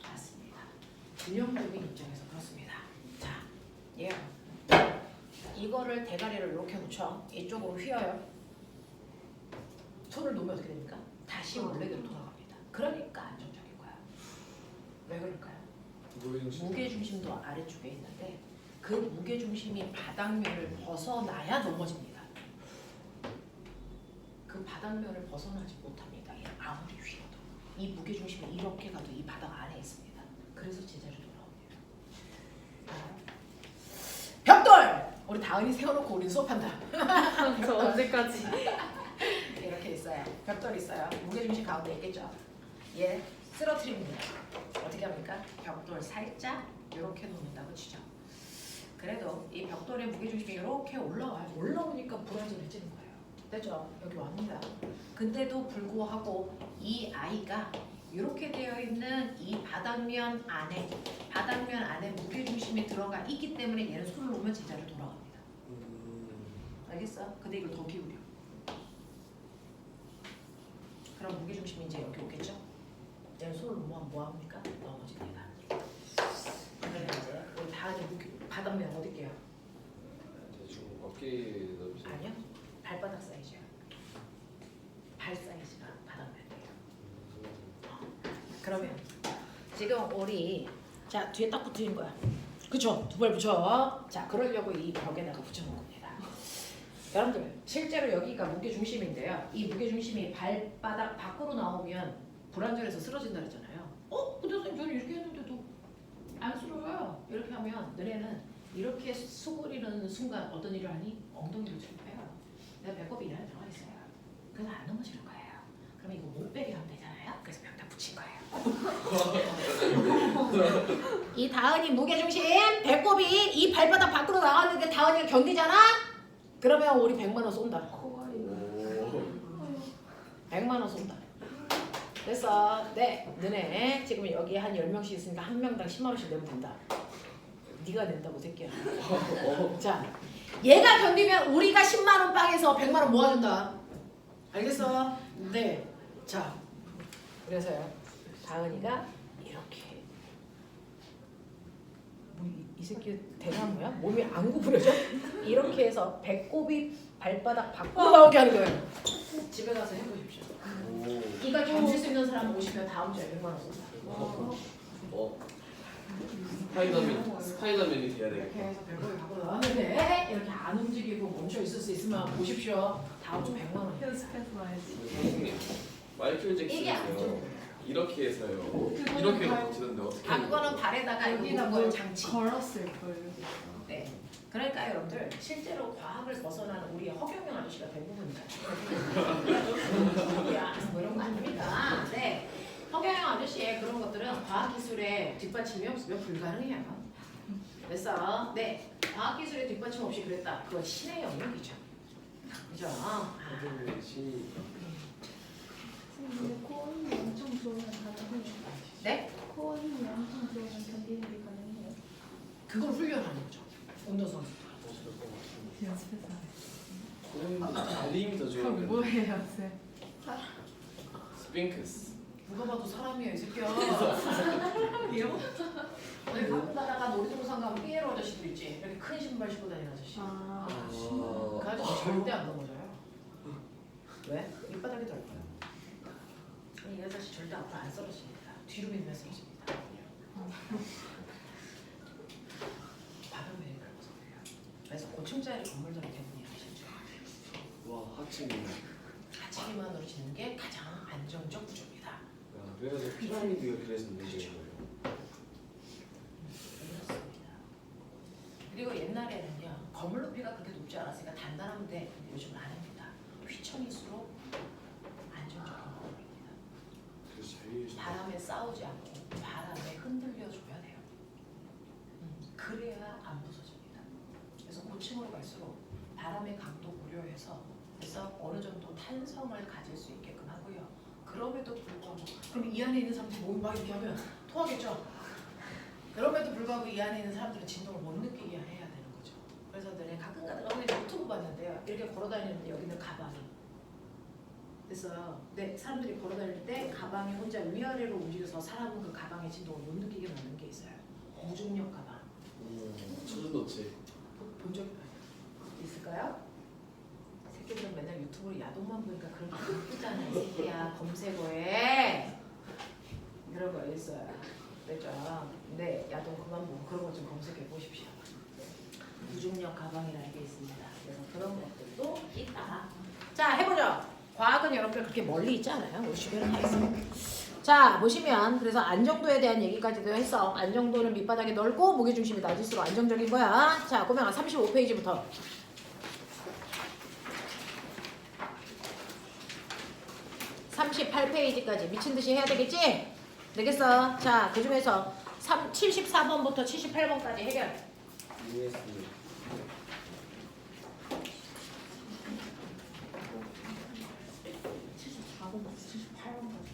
맞습니다. 균형적인 입장에서 그렇습니다. 자, 예. 이거를 대가리를 이렇게 놓쳐. 이쪽으로 휘어요. 손을 놓으면 어떻게 됩니까? 다시 원래대로 돌아갑니다. 그러니까 안정적인 거야. 왜 그럴까요? 무게중심도 아래쪽에 있는데 그 무게중심이 바닥면을 벗어나야 넘어집니다. 그 바닥면을 벗어나지 못합니다. 얘 아무리 휘어도. 이 무게중심이 이렇게 가도 이 바닥 안에 있습니다. 그래서 제자리로 돌아옵니다. 벽돌! 우리 다은이 세워놓고 우린 수업한다. 저 언제까지? 이렇게 있어요. 벽돌 있어요. 무게중심 가운데 있겠죠. 얘 쓰러뜨립니다. 어떻게 합니까? 벽돌 살짝 이렇게 놓는다고 치죠. 그래도 이 벽돌의 무게중심이 이렇게 올라와요. 올라오니까 불안정해지는 거예요. 됐죠? 여기 왔습니다. 근데도 불구하고 이 아이가 이렇게 되어 있는 이 바닥면 안에 무게중심이 들어가 있기 때문에 얘는 손을 놓으면 제자리로 돌아갑니다. 알겠어? 근데 이걸 더 기울여. 그럼 무게중심이 이제 여기 오겠죠? 얘는 손을 놓으면 뭐합니까? 넘어집니다. 그러면 이제 우리 다은이 바닥면 어딜게요? 대충 어깨 넓이. 아니요. 발바닥 사이즈야. 발 사이즈가 바닥면이에요. 그러면 지금 우리 자 뒤에 딱 붙는 거야. 그쵸? 두 발 붙여. 자 그러려고 이 벽에다가 붙여놓은 겁니다. 여러분들 실제로 여기가 무게중심인데요. 이 무게중심이 발바닥 밖으로 나오면 불안정해서 쓰러진다 그랬잖아요. 근데 선생님 저는 이렇게 했는데도 안 쓰러져요. 이렇게 하면 너네는 이렇게 수그리는 순간 어떤 일을 하니? 엉덩이를 좁혀요. 내가 배꼽이 이 안에 들어가 있어요. 그래서 안 넘어지는 거예요. 그러면 이거 못 빼게 하면 되잖아요. 그래서 벽다 붙인 거예요. 이 다은이 무게중심 배꼽이 이 발바닥 밖으로 나왔는데 다은이가 견디잖아? 그러면 우리 100만 원 쏜다. 코가 100만 원 쏜다. 됐어. 네. 너네 지금 여기 한 10명씩 있으니까 한 명당 10만 원씩 내면 된다. 네가 낸다고 새끼야. 자, 얘가 견디면 우리가 10만 원 빵에서 100만 원 모아준다. 알겠어? 네. 자, 그래서요. 다은이가 이렇게 이 새끼 대나무야? 몸이 안 구부려져? 이렇게 해서 배꼽이 발바닥 밖으로 나오게 하는 거예요. 집에 가서 해보십시오. 이걸 견딜 수 있는 사람 오시면 다음 주에 100만 원 쏜다. 스파이더맨이 돼야 이렇게 되겠다. 해서 별거에 갖고 나왔는데 이렇게 안 움직이고 멈춰 있을 수 있으면 보십시오. 다음 주 100만 원. 연습해서 와야지. 선생님 마이클 이게 안 잭슨이요. 좋은 이렇게 해서요. 이렇게도 버티던데 어떻게? 아 그거는 발에다가 여기다 여기다 뭘 걸 장치. 걸었을 거예요. 네. 그러니까 여러분들 실제로 과학을 벗어나는 우리 허경영 아저씨가 대부분이다. 뭐 이런 거 아닙니다. 네. 허경영 아저씨의 그런 것들은 과학기술의 뒷받침이 없으면 불가능해요. 그래서 네. 과학기술의 뒷받침 없이 그랬다. 그건 신의 영역이죠. 그죠? 아. 선생님의 신이 근데 코어힘이 엄청 좋으면 가능해요. 네? 코어힘이 엄청 좋으면 견디는 게 가능해요. 그걸 훈련하는 거죠. 운동선수. 없을 것 같은데. 연습해서 선생님보다 달림이 더 그럼 좋은데. 뭐예요, 쌤? 스핑크스. 누가 봐도 사람이야 이 새끼야. 어디 가끔 가다가 놀이동산 가면 삐에로 아저씨도 있지. 이렇게 큰 신발 신고 다니는 아저씨. 아, 그 아저씨 절대 안 넘어져요. 왜? 밑바닥이 넓어요. 이 아저씨 절대 앞으로 안 떨어집니다. 뒤로 밀면 쓰러집니다. 바람에 그래서 그래요. 그래서 고층자리 건물들은 대부분이 아시죠? 와 하층이. 하층기만으로 짓는 게 가장 안정적 구조입니다. 야 그래서 피라미드가 그래서 문제인 거예요. 그렇습니다. 그리고 옛날에는요 건물 높이가 그렇게 높지 않았으니까 단단한데 요즘은 아닙니다. 휘청일수록 안정적 건물입니다. 그래서 제일 바람에 싸우지 않고 바람에 흔들려 줘야 돼요. 그래야 안 부서집니다. 그래서 고층으로 갈수록 바람의 강도 고려해서 그래서 어느 정도 탄성을 가질 수 있게끔 하고요. 그럼에도 불구하고 그럼 이 안에 있는 사람들이 막 이렇게 하면 토하겠죠. 그럼에도 불구하고 이 안에 있는 사람들은 진동을 못 느끼게 해야 되는 거죠. 그래서 내가 가끔 가다가 오늘 유튜브 봤는데요. 이렇게 걸어 다니는데 여기는 가방이. 그래서 네, 사람들이 걸어 다닐 때 가방이 혼자 위아래로 움직여서 사람은 그 가방의 진동을 못 느끼게 만든 게 있어요. 무중력 가방. 초전도체. 본 적 있을까요? 새끼들은 맨날 유튜브로 야동만 보니까 그런 게 예쁘잖아 이 새끼야. 검색어에 그런 거 있어요. 그렇죠? 네, 야동 그만 보고 그런 거 좀 검색해 보십시오. 무중력 가방이라는 게 있습니다. 그래서 그런 것들도 있다. 자, 해보죠. 과학은 여러분들 그렇게 멀리 있지 않아요. 우리 주변에 다 있어요. 자, 보시면 그래서 안정도에 대한 얘기까지도 했어. 안정도는 밑바닥이 넓고 무게중심이 낮을수록 안정적인 거야. 자, 그러면 35페이지부터. 38페이지까지 미친듯이 해야 되겠지? 되겠어. 자, 그 중에서 74번부터 78번까지 해결. 이해했습니다. 74번부터 78번까지.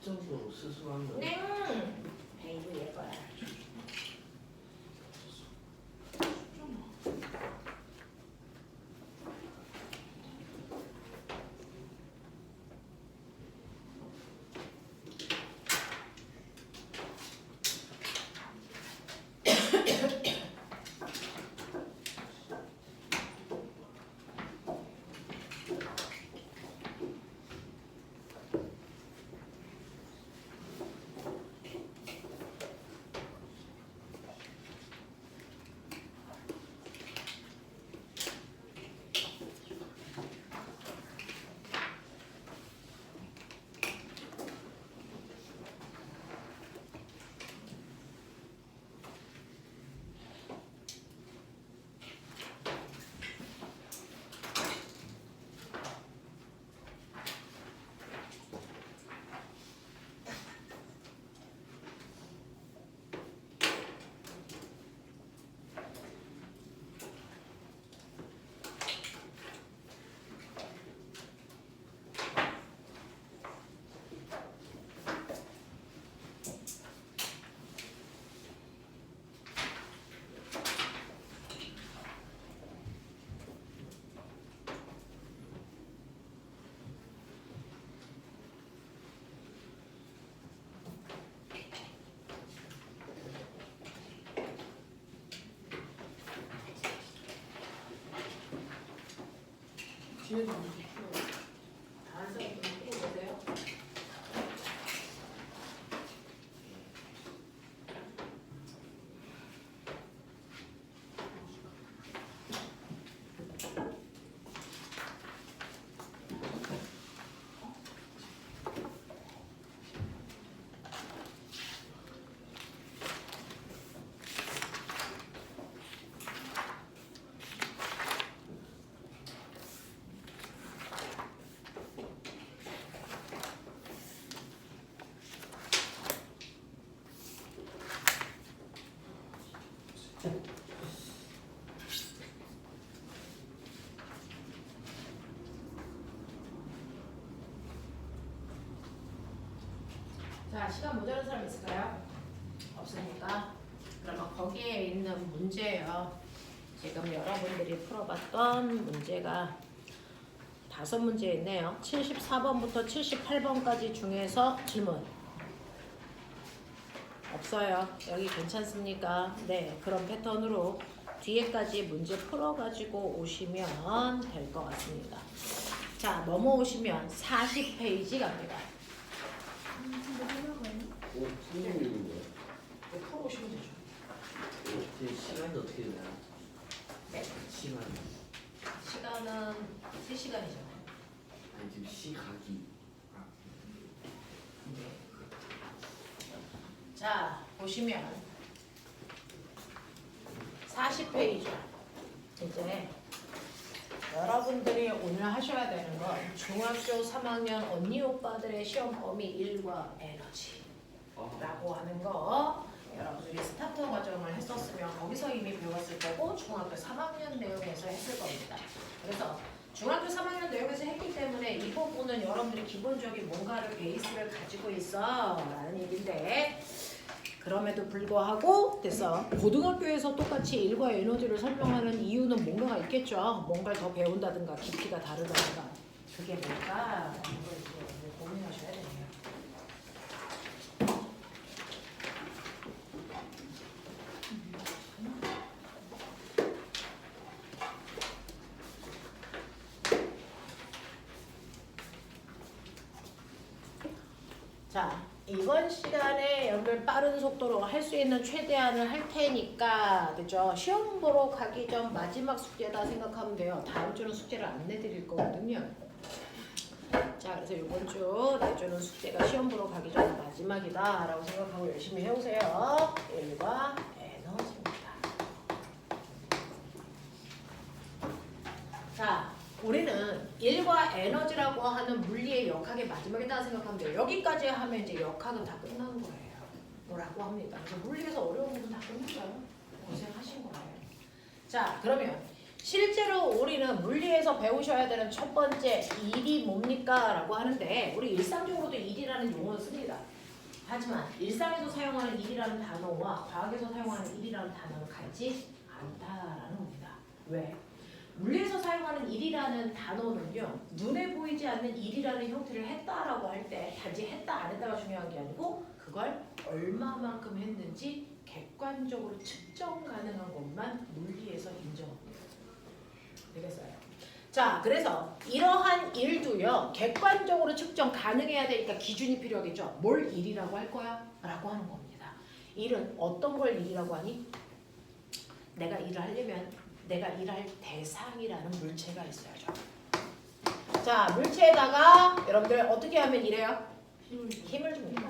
합성으로 스스로하면 네. 에이구 예뻐요. 뒤에도 안 좋죠. 다른 사람 좀 풀어보세요. 자, 시간 모자란 사람 있을까요? 없으니까 그러면 거기에 있는 문제예요. 지금 여러분들이 풀어봤던 문제가 5문제 있네요. 74번부터 78번까지 중에서 질문 없어요. 여기 괜찮습니까? 네, 그런 패턴으로 뒤에까지 문제 풀어가지고 오시면 될 것 같습니다. 자, 넘어오시면 40페이지 갑니다. 근데 하나가요? 오, 선생님 거야? 네, 풀어오시면 되죠. 제 시간이 어떻게 되나요? 네, 시간 시간은 3시간이잖아요. 아니 지금 시각이 자, 보시면 40페이지. 이제 여러분들이 오늘 하셔야 되는 건 중학교 3학년 언니 오빠들의 시험 범위 1과 에너지라고 하는 거 여러분들이 스타터 과정을 했었으면 거기서 이미 배웠을 거고 중학교 3학년 내용에서 했을 겁니다. 그래서 중학교 3학년 내용에서 했기 때문에 이 부분은 여러분들이 기본적인 뭔가를 베이스를 가지고 있어 라는 얘기인데 그럼에도 불구하고 그래서 고등학교에서 똑같이 일과 에너지를 설명하는 이유는 뭔가가 있겠죠. 뭔가를 더 배운다든가 깊이가 다르다든가 그게 뭘까? 이걸 이제 고민하셔야 되네요. 자, 이번 시간에 여러분들 빠른 속도로 할 수 있는 최대한을 할 테니까 그죠? 시험 보러 가기 전 마지막 숙제다 생각하면 돼요. 다음 주는 숙제를 안 내드릴 거거든요. 자, 그래서 이번 주 내주는 숙제가 시험 보러 가기 전 마지막이다 라고 생각하고 열심히 해오세요. 1과 에너지입니다. 자, 우리는 1과 에너지라고 하는 물리의 역학의 마지막이다 생각하면 돼요. 여기까지 하면 이제 역학은 다 끝난 거예요. 라고 합니다. 그래서 물리에서 어려운 부분 다 끝났어요. 고생하신 거예요. 자, 그러면 실제로 우리는 물리에서 배우셔야 되는 첫 번째 일이 뭡니까? 라고 하는데 우리 일상적으로도 일이라는 용어를 씁니다. 하지만 일상에서 사용하는 일이라는 단어와 과학에서 사용하는 일이라는 단어는 같지 않다라는 겁니다. 왜? 물리에서 사용하는 일이라는 단어는요. 눈에 보이지 않는 일이라는 형태를 했다라고 할 때 단지 했다 안 했다가 중요한 게 아니고 그걸 얼마만큼 했는지 객관적으로 측정 가능한 것만 물리에서 인정합니다. 되겠어요? 자, 그래서 이러한 일도요. 객관적으로 측정 가능해야 되니까 기준이 필요하겠죠. 뭘 일이라고 할 거야? 라고 하는 겁니다. 일은 어떤 걸 일이라고 하니? 내가 일을 하려면 내가 일할 대상이라는 물체가 있어야죠. 자, 물체에다가 여러분들 어떻게 하면 이래요? 힘을 줍니다.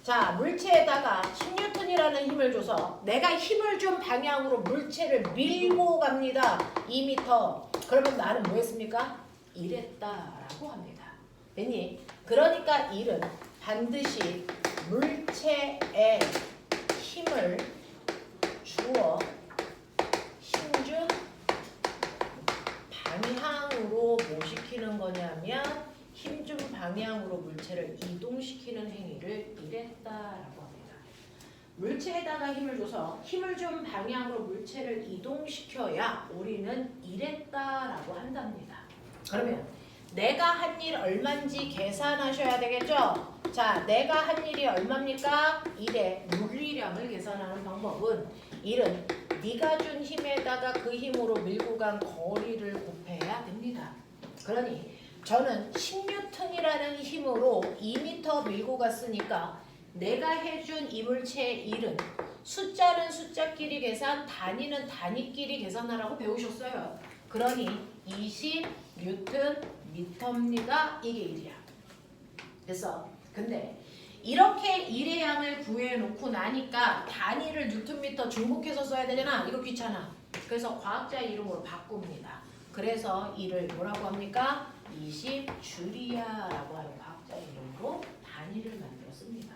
자, 물체에다가 10N이라는 힘을 줘서 내가 힘을 준 방향으로 물체를 밀고 갑니다. 2m. 그러면 나는 뭐 했습니까? 일했다라고 합니다. 됐니? 그러니까 일은 반드시 물체에 힘을 주어 힘준 방향으로 뭐 시키는 거냐면 힘준 방향으로 물체를 이동시키는 행위를 일했다라고 합니다. 물체에다가 힘을 줘서 힘을 준 방향으로 물체를 이동시켜야 우리는 일했다라고 한답니다. 그러면 내가 한 일 얼마인지 계산하셔야 되겠죠? 자, 내가 한 일이 얼마입니까? 일의 물리량을 계산하는 방법은 일은 네가 준 힘에다가 그 힘으로 밀고 간 거리를 곱해야 됩니다. 그러니 저는 10N이라는 힘으로 2m 밀고 갔으니까 내가 해준 이물체의 일은 숫자는 숫자끼리 계산, 단위는 단위끼리 계산하라고 배우셨어요. 그러니 20Nm 이게 일이야. 그래서 근데 이렇게 일의 양을 구해놓고 나니까 단위를 뉴턴미터 중복해서 써야 되잖아. 이거 귀찮아. 그래서 과학자의 이름으로 바꿉니다. 그래서 이를 뭐라고 합니까? 20줄이야라고 하는 과학자의 이름으로 단위를 만들었습니다.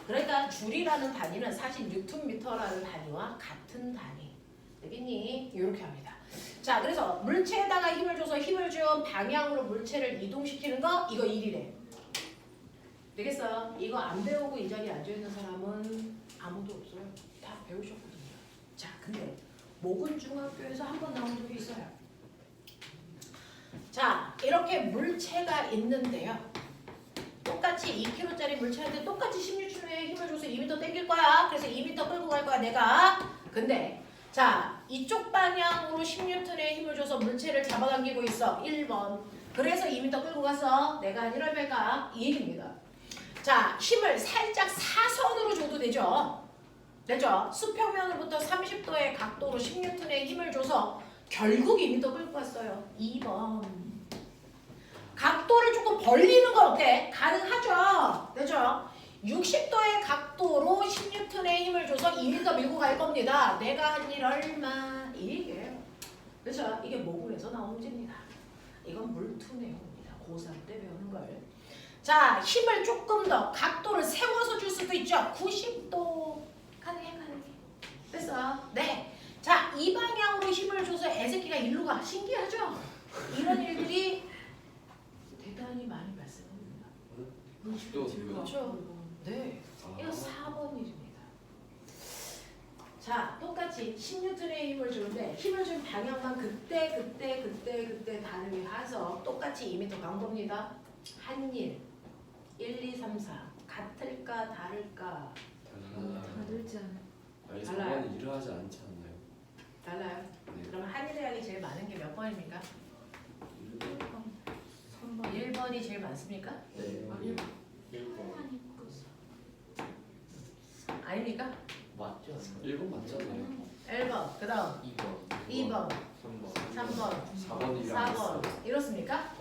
그러니까 줄이라는 단위는 사실 뉴턴미터라는 단위와 같은 단위. 되겠니? 이렇게 합니다. 자, 그래서 물체에다가 힘을 줘서 힘을 준 방향으로 물체를 이동시키는 거 이거 일이래. 되겠어? 이거 안 배우고 이 자리에 앉아있는 사람은 아무도 없어요. 다 배우셨거든요. 자, 근데 모근 중학교에서 한 번 나온 적이 있어요. 자, 이렇게 물체가 있는데요. 똑같이 2kg짜리 물체인데 똑같이 16N의 힘을 줘서 2m 당길 거야. 그래서 2m 끌고 갈 거야, 내가. 근데 자, 이쪽 방향으로 10N의 힘을 줘서 물체를 잡아당기고 있어. 1번. 그래서 2m 끌고 가서 내가 한 1얼마일까? 이 얘기입니다. 자, 힘을 살짝 사선으로 줘도 되죠. 되죠? 수평면으로부터 30도의 각도로 10N의 힘을 줘서 결국 2m 끌고 갔어요. 2번. 각도를 조금 벌리는 건 어때? 가능하죠? 되죠? 60도의 각도로 10N의 힘을 줘서 2m 밀고 갈 겁니다. 내가 한 일 얼마? 이게요. 그렇죠? 이게 모국에서 나온 문제입니다. 이건 물투 내용입니다. 고3 때 배우는 걸. 자, 힘을 조금 더 각도를 세워서 줄 수도 있죠. 90도. 가능해. 됐어? 네. 자, 이 방향으로 힘을 줘서 애새끼가 일로 가. 신기하죠? 이런 일들이 대단히 많이 발생합니다. 또 그렇죠? 네. 이거 4번 일입니다. 자, 똑같이 10N의 힘을 주는데 힘을 준 방향만 그때 다르게 해서 똑같이 2m 간 겁니다. 한 일, 1, 2, 3, 4 같을까 다를까? 다르지 않아요? 아니 달라요. 저번에 일을 하지 않지 않나요? 달라요? 네. 그럼 한일의 양이 제일 많은 게 몇 번입니까? 3번. 1번이 제일 많습니까? 네. 아니요. 1번. 아닙니까? 맞죠? 1번 맞잖아요. 1번, 그 다음 2번 2번, 3번. 3번, 4번이 4번 이렇습니까?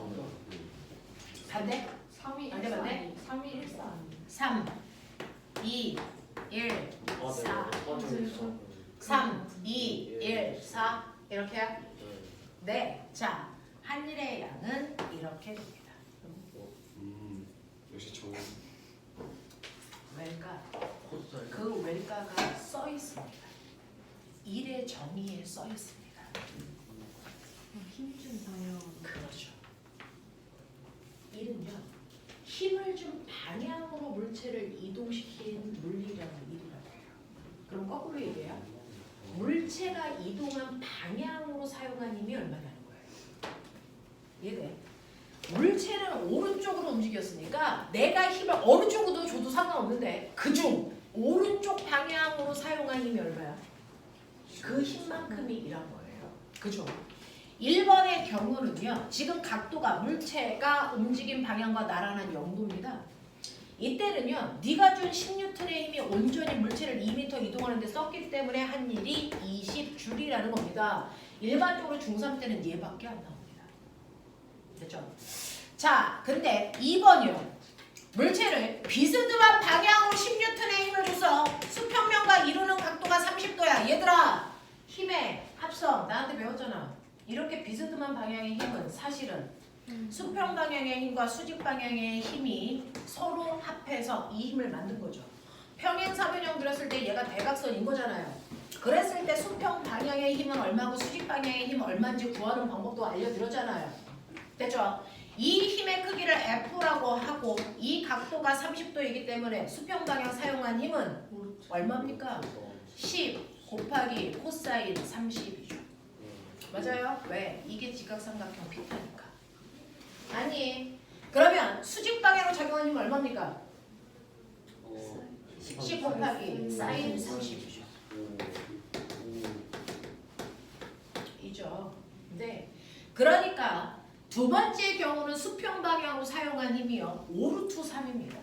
반대? 3위 반대, 반대? 3위 1사 3, 2, 1, 아, 4 네. 3, 2, 1, 4 이렇게요? 네. 자, 한일의 양은 이렇게 됩니다. 역시 정답. 왜일까? 코스 그 왜일까가 써 있습니다. 일의 정의에 써 있습니다. 힘좀 봐요. 그렇죠. 이는요. 힘을 준 방향으로 물체를 이동시킨 물리라는 일이라고 해요. 그럼 거꾸로 얘기해요. 물체가 이동한 방향으로 사용한 힘이 얼마냐는 거예요. 이해돼? 물체는 오른쪽으로 움직였으니까 내가 힘을 어느 쪽으로 줘도 상관없는데 그중 오른쪽 방향으로 사용한 힘이 얼마야? 그 힘만큼이 일한 거예요. 그죠? 1번의 경우는요. 지금 각도가 물체가 움직인 방향과 나란한 0도입니다. 이때는요. 네가 준 10N의 힘이 온전히 물체를 2m 이동하는 데 썼기 때문에 한 일이 20줄이라는 겁니다. 일반적으로 중3 때는 얘밖에 안 나옵니다. 됐죠? 자, 근데 2번이요. 물체를 비스듬한 방향으로 10N의 힘을 줘서 수평면과 이루는 각도가 30도야. 얘들아, 힘의 합성 나한테 배웠잖아. 이렇게 비스듬한 방향의 힘은 사실은 수평 방향의 힘과 수직 방향의 힘이 서로 합해서 이 힘을 만든 거죠. 평행사변형 그렸을 때 얘가 대각선인 거잖아요. 그랬을 때 수평 방향의 힘은 얼마고 수직 방향의 힘은 얼마인지 구하는 방법도 알려드렸잖아요. 됐죠? 이 힘의 크기를 F라고 하고 이 각도가 30도이기 때문에 수평 방향 사용한 힘은 얼마입니까? 10 곱하기 코사인 30이죠. 맞아요? 왜? 이게 직각삼각형 피타니까. 아니, 그러면 수직 방향으로 적용한 힘은 얼마입니까? 10 곱하기 사인 30이죠. 이죠. 네. 그러니까 두 번째 경우는 수평 방향으로 사용한 힘이요. 5루트 3입니다.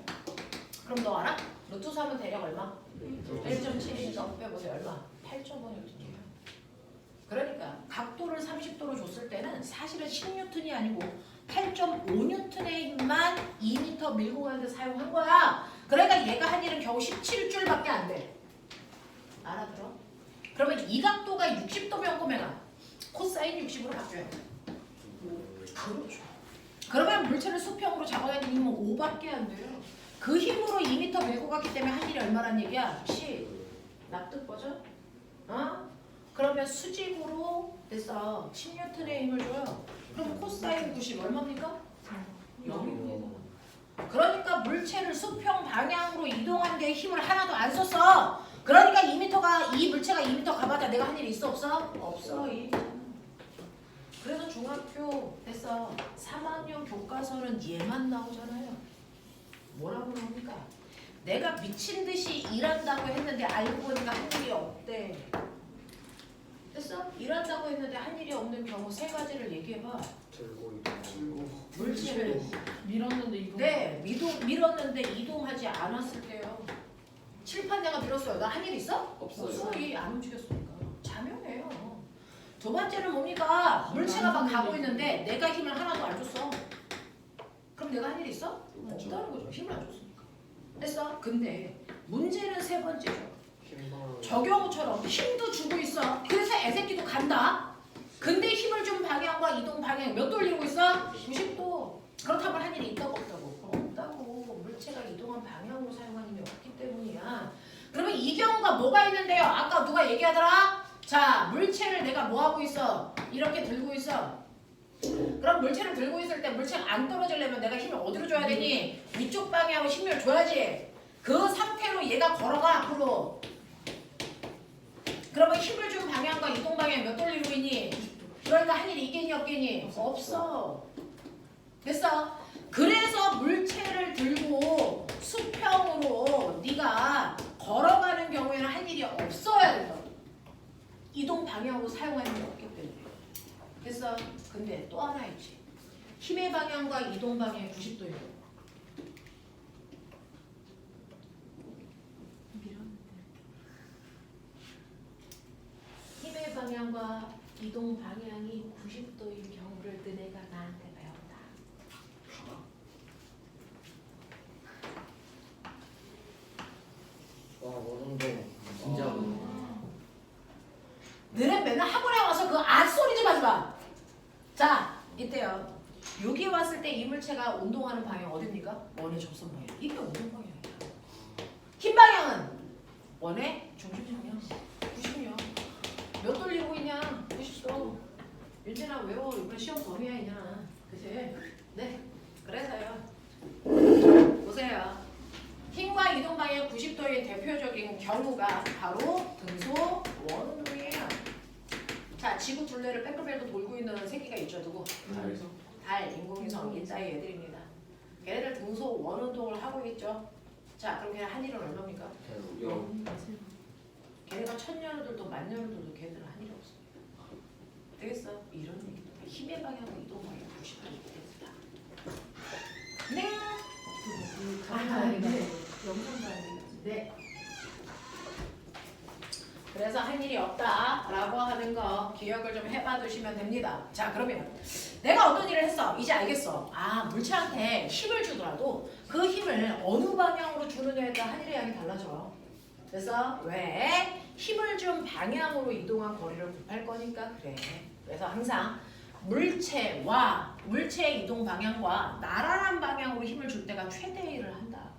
그럼 너 알아? 루트 3은 대략 얼마? 1.7이니까 빼보세요. 얼마? 8.5N이에요. 그러니까 각도를 30도로 줬을 때는 사실은 10N이 아니고 8.5N의 힘만 2m 밀고 가는데 사용한 거야. 그러니까 얘가 한 일은 겨우 17줄밖에 안 돼. 알아들어? 그러면 이 각도가 60도면 꼬맹아 코사인 60으로 바뀌어야 돼. 그렇죠. 그러면 물체를 수평으로 잡아야 되는 힘은 5밖에 안 돼요. 그 힘으로 2m 밀고 갔기 때문에 한 일이 얼마란 얘기야? 10. 납득 버전? 어? 그러면 수직으로 됐어. 10N의 힘을 줘요. 그럼 코사인 90 얼마입니까? 0입니다. 그러니까 물체를 수평 방향으로 이동하는 데 힘을 하나도 안 썼어. 그러니까 이 물체가 2m 가봐야 내가 한 일이 있어 없어? 없어. 그래서 중학교 됐어. 3학년 교과서는 얘만 나오잖아요. 뭐라고 나옵니까? 내가 미친 듯이 일한다고 했는데 알고 보니까 한 일이 없대. 됐어? 일한다고 했는데 한 일이 없는 경우 세 가지를 얘기해봐. 들고 물체를 밀었는데 이거. 네, 밀었는데 이동하지 않았을 때요. 칠판 내가 밀었어요. 나 한 일 있어? 없어요. 안 움직였으니까. 자명해요. 두 번째는 뭡니까? 물체가 막 가고 있는데 내가 힘을 하나도 안 줬어. 그럼 내가 한 일 있어? 없다는 거죠. 힘을 안 줬으니까. 됐어? 근데 문제는 세 번째죠. 저 경우처럼 힘도 주고 있어. 그래서 애새끼도 간다. 근데 힘을 준 방향과 이동 방향 몇 돌리고 있어? 90도. 그렇다면 한 일이 있다고 없다고? 없다고. 물체가 이동한 방향으로 사용한 힘이 없기 때문이야. 그러면 이 경우가 뭐가 있는데요? 아까 누가 얘기하더라? 자, 물체를 내가 뭐 하고 있어? 이렇게 들고 있어. 그럼 물체를 들고 있을 때 물체가 안 떨어지려면 내가 힘을 어디로 줘야 되니? 위쪽 방향으로 힘을 줘야지. 그 상태로 얘가 걸어가 앞으로. 그러면 힘을 준 방향과 이동 방향 몇 돌리고 있니? 그러니까 한 일이 있겠니 없겠니? 없어. 됐어? 그래서 물체를 들고 수평으로 네가 걸어가는 경우에는 한 일이 없어야 된다. 이동 방향으로 사용하는 게 없기 때문에. 됐어? 근데 또 하나 있지. 힘의 방향과 이동 방향이 90도예요. 힘의 방향과 이동 방향이 90도인 경우를 너네가 나한테 배웠다. 와 어른데 진짜 너네 맨날 학원에 와서 그 소리 좀 하지 마. 자, 이때요. 여기 왔을 때 이 물체가 운동하는 방향 어딥니까? 원의 접선 방향. 이게 운동 방향이야. 힘 방향은 원의 중심 방향. 90요. 몇 돌리고 있냐? 90도. 윤진아 그냥 외워. 이건 시험 범위야 그냥. 그치? 네. 그래서요. 보세요. 힘과 이동 방향 90도의 대표적인 경우가 바로 등소 원운동이에요. 자, 지구 둘레를 뺑글뺑글 돌고 있는 새끼가 있죠. 누구? 달, 인공위성, 이따위 애들입니다. 걔네들 등소 원운동을 하고 있죠. 자, 그럼 걔네 한 일은 얼마입니까? 걔네가 1000년을 만 년을 돌도 걔네들은 한 일이 없습니다. 되겠어? 이런 얘기. 힘의 방향으로 이동 방향 90도 됐다. 네. 영상 봐야 돼. 네. 그래서 한 일이 없다라고 하는 거 기억을 좀 해봐 두시면 됩니다. 자, 그러면 내가 어떤 일을 했어? 이제 알겠어. 아, 물체한테 힘을 주더라도 그 힘을 어느 방향으로 주느냐에 따라 한 일의 양이 달라져. 그래서 왜? 힘을 준 방향으로 이동한 거리를 곱할 거니까 그래. 그래서 항상 물체와 물체의 이동 방향과 나란한 방향으로 힘을 줄 때가 최대일을 한다.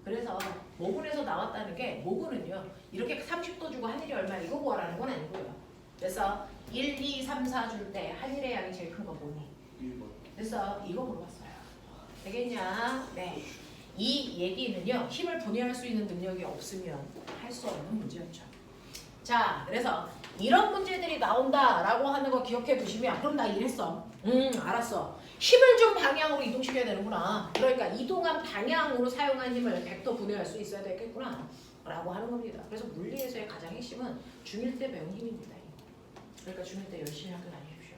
그래서 모근에서 나왔다는 게 모근은요. 이렇게 30도 주고 한 일이 얼마 이거 구하라는 건 아니고요. 그래서 1, 2, 3, 4 줄 때 한 일의 양이 제일 큰 거 뭐니? 1번. 그래서 이거 물어봤어요. 되겠냐? 네. 이 얘기는요. 힘을 분해할 수 있는 능력이 없으면 할 수 없는 문제였죠. 자, 그래서 이런 문제들이 나온다라고 하는 거 기억해 두시면 그럼 나 이랬어. 알았어. 힘을 준 방향으로 이동시켜야 되는구나. 그러니까 이동한 방향으로 사용한 힘을 100도 분해할 수 있어야 되겠구나 라고 하는 겁니다. 그래서 물리에서의 가장 핵심은 중1 때 배운 힘입니다. 그러니까 중1 때 열심히 학교 다니십시오.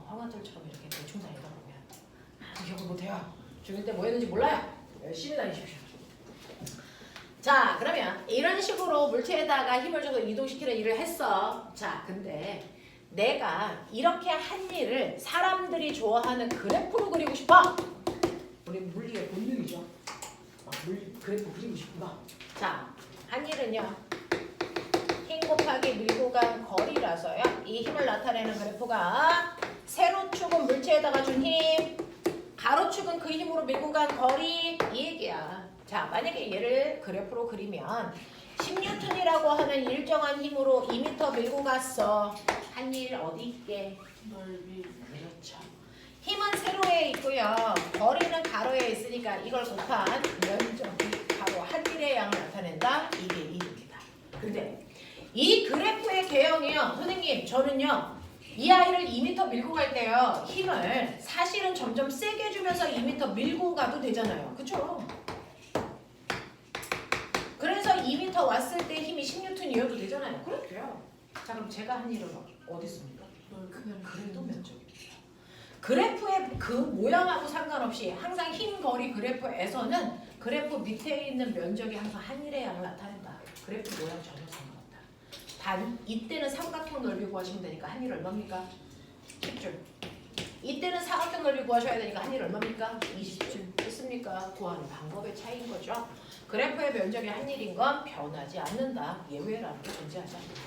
황한철처럼 이렇게 대충 다니다 보면 기억을 못해요. 중1 때 뭐 했는지 몰라요. 열심히 다니십시오. 자, 그러면 이런 식으로 물체에다가 힘을 줘서 이동시키는 일을 했어. 자, 근데 내가 이렇게 한 일을 사람들이 좋아하는 그래프로 그리고 싶어. 우리 물리의 본능이죠. 그래프 그리고 싶구나. 자, 한 일은요. 힘 곱하기 밀고 간 거리라서요. 이 힘을 나타내는 그래프가 세로축은 물체에다가 준 힘, 가로축은 그 힘으로 밀고 간 거리 이 얘기야. 자, 만약에 얘를 그래프로 그리면 10N이라고 하는 일정한 힘으로 2m 밀고 갔어. 한 일 어디 있게? 넓이. 그렇죠. 힘은 세로에 있고요. 거리는 가로에 있으니까 이걸 곱한 면적이 바로 한 일의 양을 나타낸다. 이게 1입니다. 근데 이 그래프의 개형이요. 선생님, 저는요. 이 아이를 2m 밀고 갈 때요. 힘을 사실은 점점 세게 주면서 2m 밀고 가도 되잖아요. 그쵸? 그래서 2m 왔을 때 힘이 10N이어도 되잖아요. 그렇대요. 자, 그럼 제가 한 일은 어디 있습니까? 그래도 면적입니다. 그래프의 그 모양하고 상관없이 항상 힘 거리 그래프에서는 그래프 밑에 있는 면적이 항상 한 일의 양을 나타낸다. 그래프 모양 전혀 상관없다. 단 이때는 삼각형 넓이 구하시면 되니까 한 일 얼마입니까? 10줄. 이때는 사각형 넓이 구하셔야 되니까 한 일 얼마입니까? 20줄. 됐습니까? 구하는 방법의 차이인 거죠. 그래프의 면적이 한 일인 건 변하지 않는다. 예외라는 게 존재하지 않는다.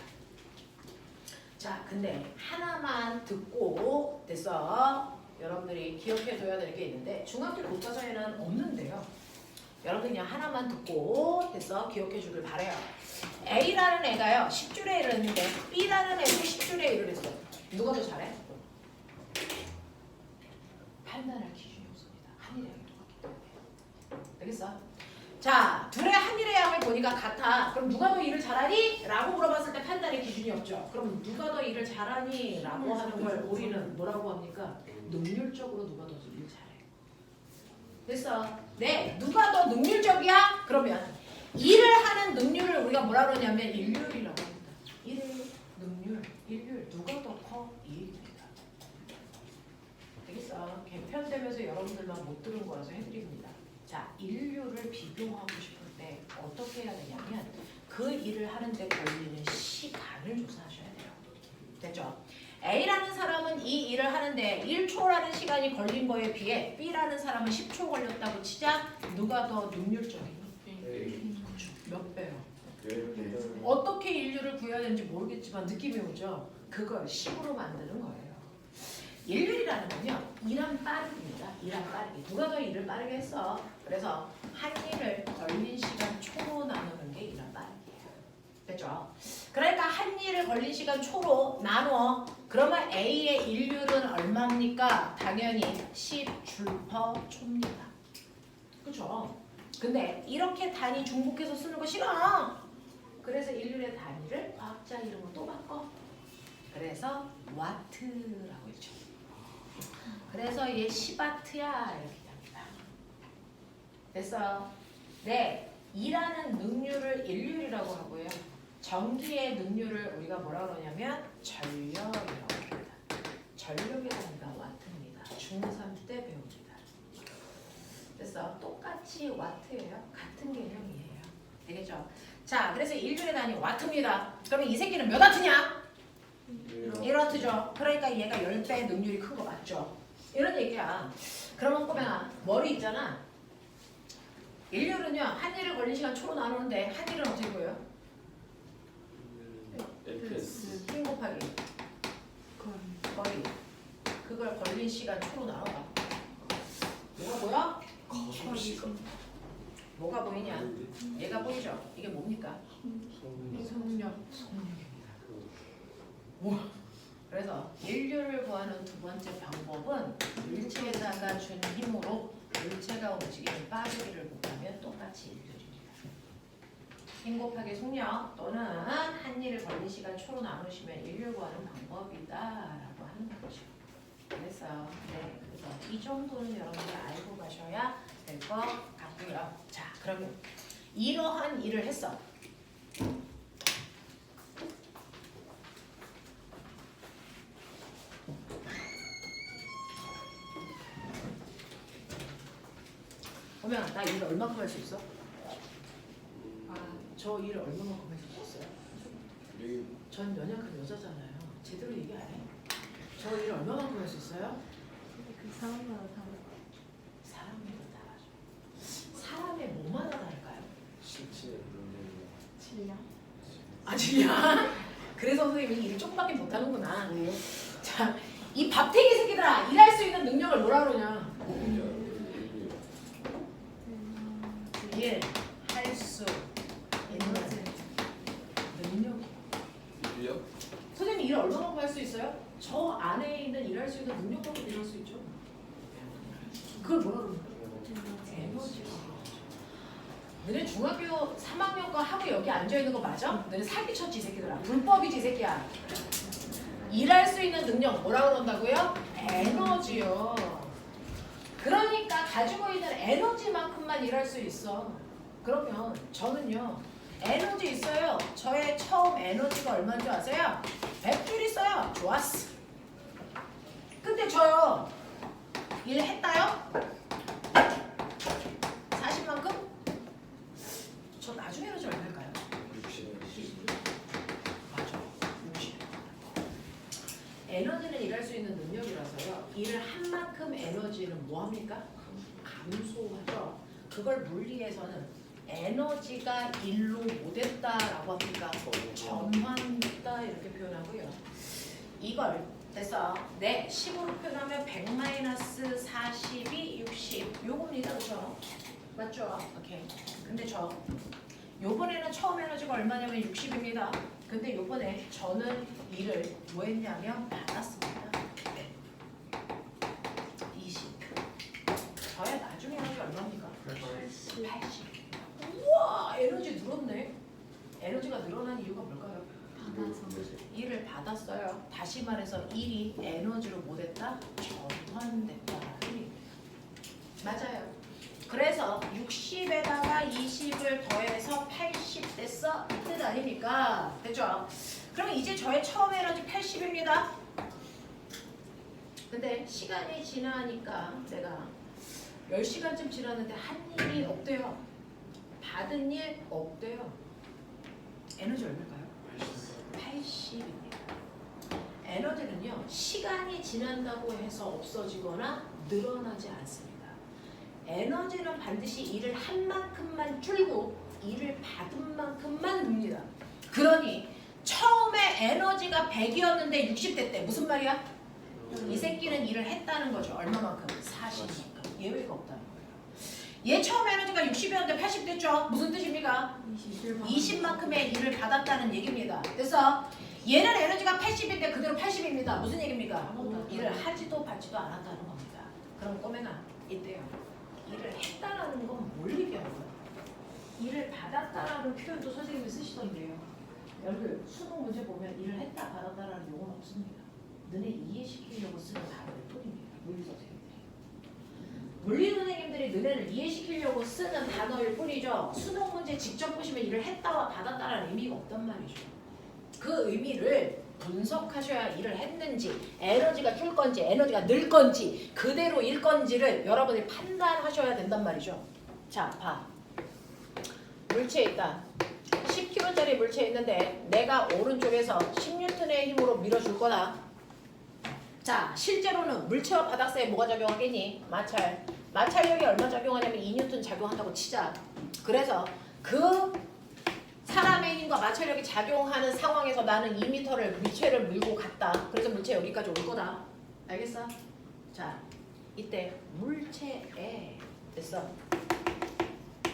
자, 근데 하나만 듣고 됐어. 여러분들이 기억해둬야 될 게 있는데 중학교 교과서에는 없는데요. 여러분들 그냥 하나만 듣고 됐어. 기억해주길 바래요. A라는 애가요. 10줄의 일을 했는데 B라는 애도 10줄의 일을 했어. 누가 더 잘해? 판단할 기준이 없습니다. 한 일의 양이 똑같기 때문에. 되겠어? 자, 둘의 한 일의 양을 보니까 같아. 그럼 누가 더 일을 잘하니? 라고 물어봤을 때 판단의 기준이 없죠. 그럼 누가 더 일을 잘하니? 라고 하는 걸 우리는 뭐라고 합니까? 능률적으로 누가 더 일을 잘해. 됐어. 네, 누가 더 능률적이야? 그러면 일을 하는 능률을 우리가 뭐라 그러냐면 일률이라고 합니다. 일의 능률, 일률 누가 더 커? 이 얘기입니다. 되겠어. 개편되면서 여러분들만 못 들은 거라서 해드립니다. 자, 인류를 비교하고 싶을 때 어떻게 해야 되냐면 그 일을 하는데 걸리는 시간을 조사하셔야 돼요. 됐죠? A라는 사람은 이 일을 하는데 1초라는 시간이 걸린 거에 비해 B라는 사람은 10초 걸렸다고 치자 누가 더 능률적이니? 몇 배요? 어떻게 인류를 구해야 되는지 모르겠지만 느낌이 오죠? 그걸 10으로 만드는 거예요. 일률이라는 건요. 일한 빠르기입니다. 일한 빠르기. 누가 더 일을 빠르게 했어? 그래서 한 일을 걸린 시간 초로 나누는 게 일한 빠르기예요. 됐죠? 그러니까 한 일을 걸린 시간 초로 나눠 그러면 A의 일률은 얼마입니까? 당연히 10줄/초입니다. 그쵸? 근데 이렇게 단위 중복해서 쓰는 거 싫어. 그래서 일률의 단위를 과학자 이름으로 또 바꿔. 그래서 와트라고 했죠. 그래서 얘 10와트야 이렇게 됩니다. 됐어요? 네, 일하는 능률을 일률이라고 하고요. 전기의 능률을 우리가 뭐라 그러냐면 전력이라고 합니다. 전력의 단위가 와트입니다. 중3 때 배웁니다. 됐어? 똑같이 와트예요. 같은 개념이에요. 되겠죠? 자, 그래서 일률의 단위 와트입니다. 그러면 이 새끼는 몇 와트냐? 1와트죠. 그러니까 얘가 10배 능률이 큰 거 맞죠? 이런 얘기야. 그러면 꼬맹아, 머리 있잖아. 일률은요, 한 일을 걸린 시간 초로 나누는데 한 일은 어떻게 보여요? FS. 힘 곱하기 거리. 그걸 걸린 시간 초로 나눠봐. 뭐가 보여? 거리 시간. 뭐가 보이냐? 얘가 보이죠? 이게 뭡니까? 성력. 속력입니다. 그래서 인류를 구하는 두 번째 방법은 물체에다가 준 힘으로 물체가 움직이는 빠르기를 곱하면 똑같이 인류입니다. 힘 곱하기 속력 또는 한 일을 걸린 시간 초로 나누시면 인류 구하는 방법이다라고 하는 거죠. 그래서 네, 그래서 이 정도는 여러분들 알고 가셔야 될 것 같고요. 자, 그러면 이러한 일을 했어. 그러면 나 일을 얼마큼 할 수 있어? 저 일을 얼마만큼 할 수 있어요? 전 연약한 여자잖아요. 제대로 얘기 안 해? 저 일을 얼마만큼 할 수 있어요? 그 사람마다 다르고. 사람마다 다르죠. 사람의 뭐마다 다를까요? 실제 질량. 아직이야? 그래서 선생님이 일을 조금밖에 못하는구나. 자, 이 밥탱이 새끼들아, 일할 수 있는 능력을 뭐라 그러냐? 일할 수 있는 능력. 인류요? 선생님 일을 얼마만큼 할 수 있어요? 저 안에 있는 일할 수 있는 능력만큼 일할 수 있죠. 그걸 뭐라 그러냐? 에너지라고 그러죠. 너네 중학교 3학년 거 하고 여기 앉아있는 거 맞아? 너네 사기쳤지 이 새끼들아. 불법이지 이 새끼야. 일할 수 있는 능력 뭐라 그런다고요? 에너지요. 그러니까 가지고 있는 에너지만큼만 일할 수 있어. 그러면 저는요 에너지 있어요. 저의 처음 에너지가 얼마인 줄 아세요? 100줄 있어요. 좋았어. 근데 저요 일했다요? 40만큼? 저 나중에 에너지 얼마일까요? 60. 맞아. 60. 에너지는 일할 수 있는 능력이라서요. 일을 한 만큼 에너지는 뭐합니까? 감소하죠. 그걸 물리에서는 에너지가 일로 못했다라고 합니까? 전환됐다 이렇게 표현하고요. 이걸 됐어. 네, 10으로 표현하면 100-42, 60 요겁니다. 그죠? 맞죠? 오케이. 근데 저 요번에는 처음 에너지가 얼마냐면 60입니다. 근데 요번에 저는 일을 뭐 했냐면 받았습니다. 20. 저의 나중에 에너지 얼마입니까? 80. 우와, 에너지 늘었네. 에너지가 늘어난 이유가 뭘까요? 받아서. 일을 받았어요. 다시 말해서 일이 에너지로 못했다? 전환됐다. 맞아요. 그래서 60에다가 20을 더해서 80 됐어? 이 뜻 아닙니까? 됐죠? 그럼 이제 저의 처음 에너지 80입니다. 근데 시간이 지나니까 내가 10시간쯤 지났는데 한 일이 없대요. 받은 일 없대요. 에너지 얼마일까요? 80입니다. 에너지는요, 시간이 지난다고 해서 없어지거나 늘어나지 않습니다. 에너지는 반드시 일을 한 만큼만 줄고 일을 받은 만큼만 늡니다. 그러니 처음에 에너지가 100이었는데 60 됐대. 무슨 말이야? 이 새끼는 일을 했다는 거죠. 얼마만큼? 40만큼. 예외가 없다는 거예요. 얘 처음 에너지가 60이었는데 80 됐죠? 무슨 뜻입니까? 20만큼의 일을 받았다는 얘기입니다. 그래서 얘는 에너지가 80인데 그대로 80입니다. 무슨 얘기입니까? 일을 하지도 받지도 않았다는 겁니다. 그럼 꼬맹아 이때요. 일을 했다라는 건 뭘 얘기하는 거야? 일을 받았다라는 표현도 선생님이 쓰시던데요. 여러분 수능 문제 보면 일을 했다 받았다라는 용어는 없습니다. 너네 이해시키려고 쓰는 단어일 뿐입니다. 물리 선생님들이. 물리 선생님들이 너네를 이해시키려고 쓰는 단어일 뿐이죠. 수능 문제 직접 보시면 일을 했다와 받았다라는 의미가 없단 말이죠. 그 의미를 분석하셔야 일을 했는지 에너지가 줄 건지 에너지가 늘 건지 그대로 일 건지를 여러분이 판단하셔야 된단 말이죠. 자, 봐. 물체에 있다. 10kg짜리 물체에 있는데 내가 오른쪽에서 10N의 힘으로 밀어줄 거다. 자, 실제로는 물체와 바닥 사이에 뭐가 작용하겠니? 마찰. 마찰력이 얼마 작용하냐면 2N 작용한다고 치자. 그래서 그 사람의 힘과 마찰력이 작용하는 상황에서 나는 2m를 물체를 밀고 갔다. 그래서 물체 여기까지 올 거다. 알겠어? 자, 이때 물체에 됐어.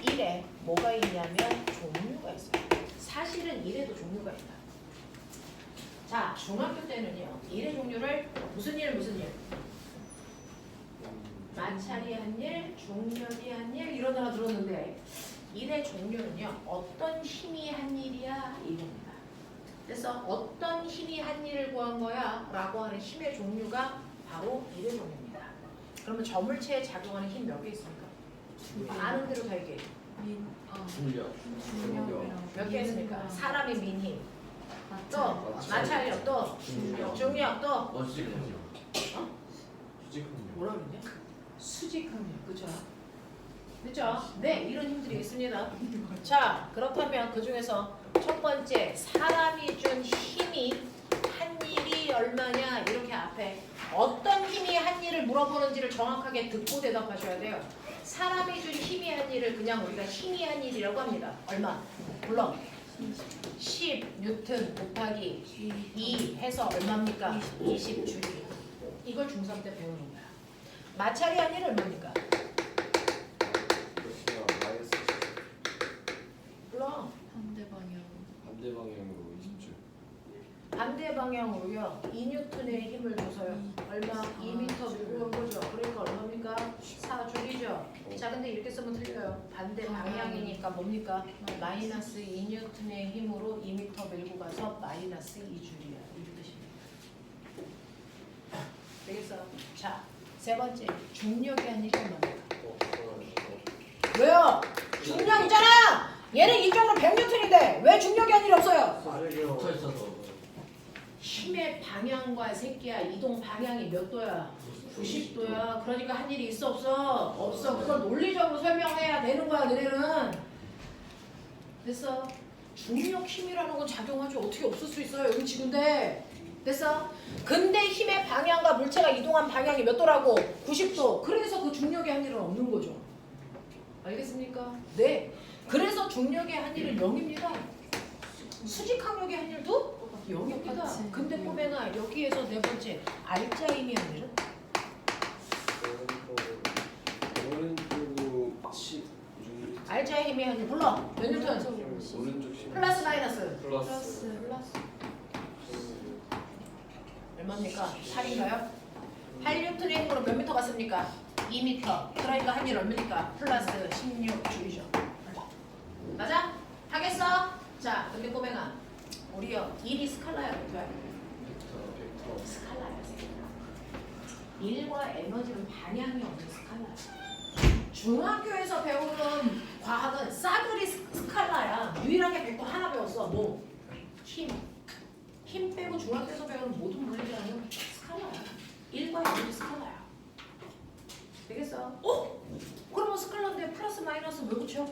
1에 뭐가 있냐면 종류가 있어요. 사실은 1에도 종류가 있다. 자, 중학교 때는요. 1의 종류를 무슨 일 무슨 일? 마찰이 한 일, 중력이 한 일 이런 단어 들었는데 1의 종류는요. 어떤 힘이 한 일이야? 이겁니다. 그래서 어떤 힘이 한 일을 구한 거야? 라고 하는 힘의 종류가 바로 1의 종류입니다. 그러면 저 물체에 작용하는 힘 몇 개 있습니까? 아는 대로 다 얘기해. 중력. 몇 개 있습니까? 사람이 민 힘. 또 맞죠? 마찰력 또 중력 또 멋지군요. 뭐라 그러냐? 수직항력 그죠? 그죠? 네 이런 힘들이 있습니다. 자 그렇다면 그 중에서 첫 번째 사람이 준 힘이 한 일이 얼마냐 이렇게 앞에 어떤 힘이 한 일을 물어보는지를 정확하게 듣고 대답하셔야 돼요. 사람이 준 힘이 한 일을 그냥 우리가 힘이 한 일이라고 합니다. 얼마? 물론 10N 곱하기 2 해서 얼마입니까? 20J. 이걸 중3 때 배우는 거야. 마찰이 한 일은 얼마입니까? 물론 반대 방향. 반대 방향으로 20줄. 반대 방향으로요. 2N의 힘을 줘서요. 얼마? 2m 밀고 온 거죠. 그러니까 얼마입니까? 4줄이죠. 자 근데 이렇게 쓰면 틀려요. 반대 방향이니까 뭡니까? 마이너스 2N의 힘으로 2m 밀고 가서 마이너스 2줄이야. 이렇게 뜻입니다. 되겠어? 자, 세 번째. 중력이 한 일이 뭡니까? 왜요? 중력 있잖아! 얘는 이쪽으로 100N인데 왜 중력이 한 일이 없어요? 붙어 있어서. 힘의 방향과 새끼야 이동 방향이 몇 도야? 90도야. 그러니까 한 일이 있어 없어? 없어. 그걸 논리적으로 설명해야 되는 거야 너네는. 됐어? 중력 힘이라는 건 작용하죠. 어떻게 없을 수 있어요? 여기 지구인데. 됐어? 근데 힘의 방향과 물체가 이동한 방향이 몇 도라고? 90도. 그래서 그 중력의 한 일은 없는 거죠. 알겠습니까? 네. 그래서 중력의 한 일은 0입니다. 수직항력의 한 일도 0입니다. 똑같이. 근데 꼬맹아 여기에서 네 번째 알짜임이 한 일은? 오른쪽으로 16. 알짜임이 한 일 물론 몇 뉴턴? 오른쪽 16. 플러스 마이너스? 플러스. 플러스. 얼마입니까? 8인가요? 8뉴턴의 힘으로 몇 미터 갔습니까? 2m. 그러니까 한 일 얼마입니까? 플러스 16J죠. 맞아? 하겠어? 자, 근데 꼬맹아 우리요 1이 스칼라야 벡터야? 벡터. 스칼라야 새끼야. 1과 에너지는 방향이 없는 스칼라야. 중학교에서 배우는 과학은 싸그리 스칼라야. 유일하게 벡터 하나 배웠어. 뭐? 힘. 힘 빼고 중학교에서 배우는 모든 물리자는 스칼라야. 1과 에너지 스칼라야. 되겠어? 그러면 스칼라인데 플러스 마이너스 왜 붙여?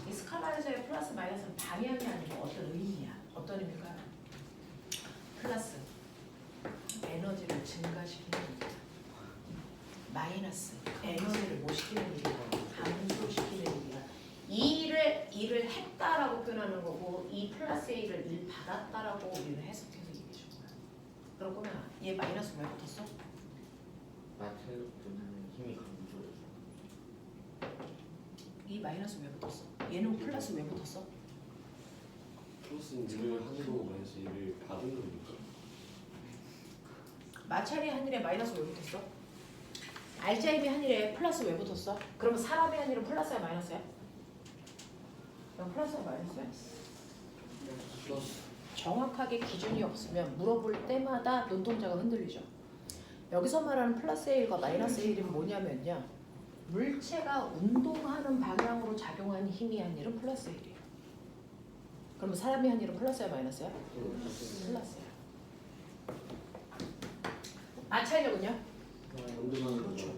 이 스칼라에서의 플러스 마이너스는 방향이 아니고 어떤 의미야. 어떤 의미가? 플러스 에너지를 증가시키는 일이야. 마이너스 에너지를 못 시키는 일이야. 감소시키는 일이야. 일을 했다라고 표현하는 거고 이 플러스의 일을 일 받았다라고 우리는 해석해서 얘기해 준 거야. 그럼 꼬맹아 얘 마이너스 왜 붙었어? 마찰력 때문에 힘이 감소해서. 이 마이너스 왜 붙었어? 얘는 플러스 왜 붙었어? 플러스는 1을 하늘로 마이너스 1을 받은 겁니까? 마찰이 하늘에 마이너스 왜 붙었어? 알짜임이 하늘에 플러스 왜 붙었어? 그러면 사람의 하늘은 플러스야 마이너스야? 그럼 플러스야 마이너스야? 플러스. 정확하게 기준이 없으면 물어볼 때마다 눈동자가 흔들리죠. 여기서 말하는 플러스 1과 마이너스 1은 뭐냐면요. 물체가 운동하는 방향으로 작용하는 힘이 한 일은 플러스 1이에요. 그러면 사람이 한 일은 플러스야 마이너스야? 플러스야. 마찰력은요? 그렇죠.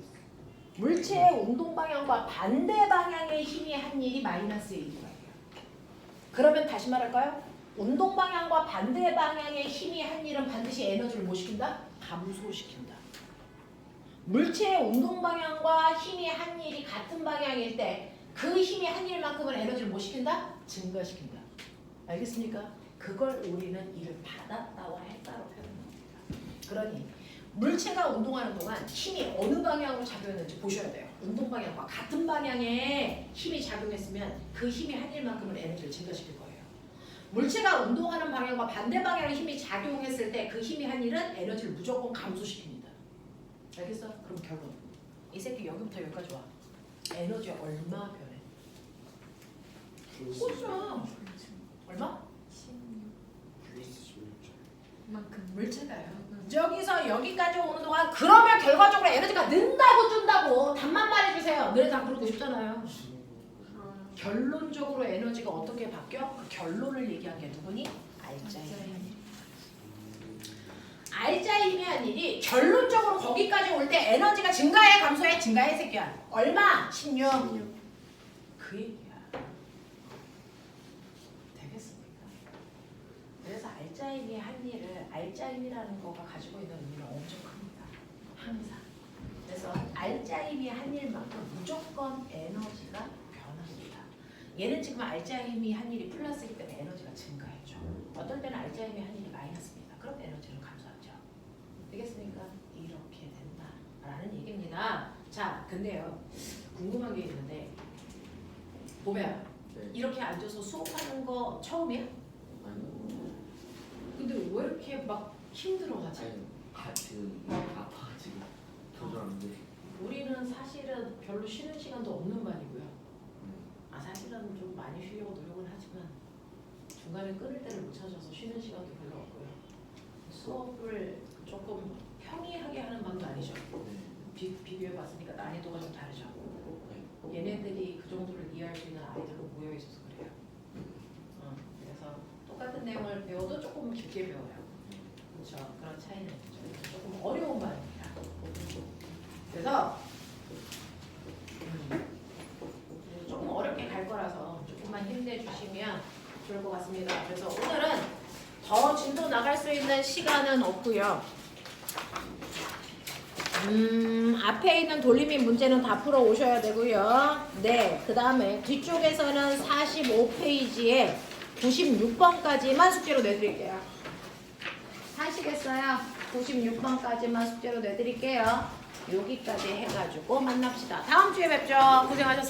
물체의 운동 방향과 반대 방향의 힘이 한 일이 마이너스 1이에요. 그러면 다시 말할까요? 운동 방향과 반대 방향의 힘이 한 일은 반드시 에너지를 뭐 시킨다? 감소시킨다. 물체의 운동 방향과 힘이 한 일이 같은 방향일 때 그 힘이 한 일만큼은 에너지를 뭐 시킨다? 증가시킨다. 알겠습니까? 그걸 우리는 이를 받았다와 했다로 표현합니다. 그러니 물체가 운동하는 동안 힘이 어느 방향으로 작용했는지 보셔야 돼요. 운동 방향과 같은 방향에 힘이 작용했으면 그 힘이 한 일만큼은 에너지를 증가시킬 거예요. 물체가 운동하는 방향과 반대 방향의 힘이 작용했을 때 그 힘이 한 일은 에너지를 무조건 감소시킵니다. 알겠어? 그럼 결론. 이 새끼 여기부터 여기까지 와. 에너지 얼마 변해? 플러스 꼴찌야. 얼마? 16 플러스 16점. 만큼 물체가요. 저기서 여기까지 오는 동안 그러면 결과적으로 에너지가 는다고 준다고 답만 말해주세요. 너네 다 그러고 싶잖아요. 결론적으로 에너지가 어떻게 바뀌어? 그 결론을 얘기한 게 누구니? 알짜임. 알짜임이 한 일이 결론적으로 거기까지 올 때 에너지가 증가해 감소해? 증가해 새끼야. 얼마? 16. 그 얘기야. 되겠습니까? 그래서 알짜임이 한 일을 알짜임이라는 거가 가지고 있는 의미는 엄청 큽니다. 항상. 그래서 알짜임이 한 일만큼 무조건 에너지가 변합니다. 얘는 지금 알짜임이 한 일이 플러스이기 때문에 에너지가 증가했죠. 어떨 때는 알짜임이 한 일이 마이너스입니다. 그럼 에너지는 감소하죠. 되겠습니까? 이렇게 된다라는 얘기입니다. 자, 근데요. 궁금한 게 있는데 보배야, 네. 이렇게 앉아서 수업하는 거 처음이야? 아니. 근데 왜 이렇게 막 힘들어하지? 아니 지금 아파가지고 조절하는데. 우리는 사실은 별로 쉬는 시간도 없는 반이고요. 사실은 좀 많이 쉬려고 노력은 하지만 중간에 끊을 때를 못 찾아서 쉬는 시간도 별로 없고요. 수업을 조금 평이하게 하는 반도 아니죠. 비교해봤으니까 난이도가 좀 다르죠. 얘네들이 그 정도를 이해할 수 있는 아이들로 모여 있어서 그래요. 그래서 똑같은 내용을 배워도 조금 깊게 배워요. 그렇죠. 그런 차이는 있죠. 조금 어려운 반입니다. 그래서 조금 어렵게 갈 거라서 조금만 힘내주시면 좋을 것 같습니다. 그래서 오늘은 더 진도 나갈 수 있는 시간은 없고요. 앞에 있는 돌림이 문제는 다 풀어 오셔야 되고요. 네, 그 다음에 뒤쪽에서는 45페이지에 96번까지만 숙제로 내드릴게요. 하시겠어요? 96번까지만 숙제로 내드릴게요. 여기까지 해가지고 만납시다. 다음 주에 뵙죠. 고생하셨습니다.